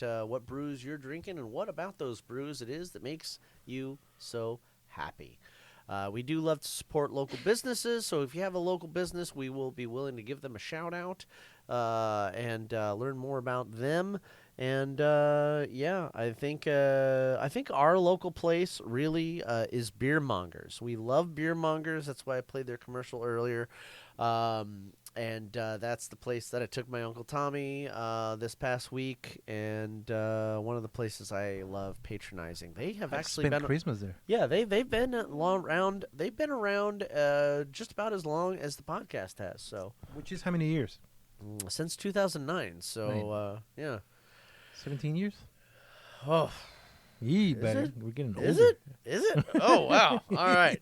[SPEAKER 2] brews you're drinking and what about those brews it is that makes you so happy. We do love to support local businesses, so if you have a local business, we will be willing to give them a shout-out and learn more about them. And, I think our local place really is Beer Mongers. We love Beer Mongers. That's why I played their commercial earlier. And that's the place that I took my Uncle Tommy this past week, and one of the places I love patronizing. They have actually
[SPEAKER 3] spent
[SPEAKER 2] been
[SPEAKER 3] Christmas there.
[SPEAKER 2] Yeah, they've been around. They've been around just about as long as the podcast has. So,
[SPEAKER 3] which is how many years?
[SPEAKER 2] Since 2009. So, yeah.
[SPEAKER 3] 17 years?
[SPEAKER 2] Oh.
[SPEAKER 3] Yee, better. We're getting older.
[SPEAKER 2] Is it? Is it? Oh, wow. All right.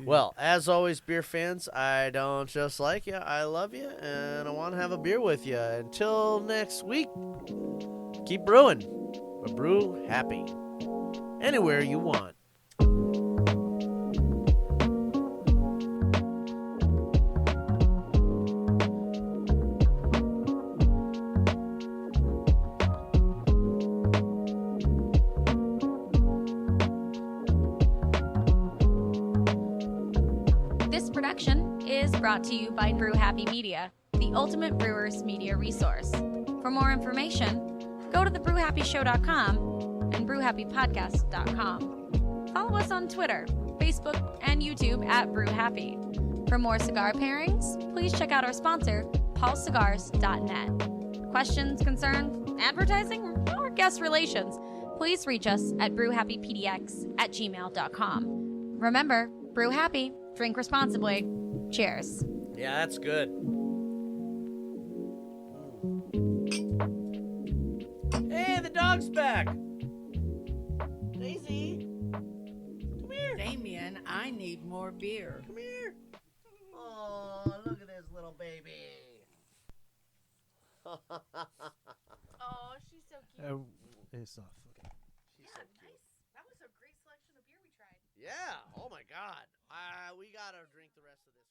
[SPEAKER 2] Well, as always, beer fans, I don't just like you. I love you, and I want to have a beer with you. Until next week, keep brewing. But brew happy. Anywhere you want.
[SPEAKER 11] This production is brought to you by Brew Happy Media, the ultimate brewers media resource. For more information, go to thebrewhappyshow.com and brewhappypodcast.com. Follow us on Twitter, Facebook, and YouTube at Brew Happy. For more cigar pairings, please check out our sponsor, paulcigars.net. Questions, concerns, advertising, or guest relations, please reach us at brewhappypdx@gmail.com. Remember, brew happy, drink responsibly. Cheers.
[SPEAKER 2] Yeah, that's good. Hey, the dog's back. Daisy, come here.
[SPEAKER 12] Damien, I need more beer.
[SPEAKER 2] Come here. Oh, look at this little baby.
[SPEAKER 1] Oh, she's so cute.
[SPEAKER 3] It's off. Okay.
[SPEAKER 1] Nice. That was a great selection of beer we tried.
[SPEAKER 2] Yeah. Oh my God. We gotta drink the rest of this.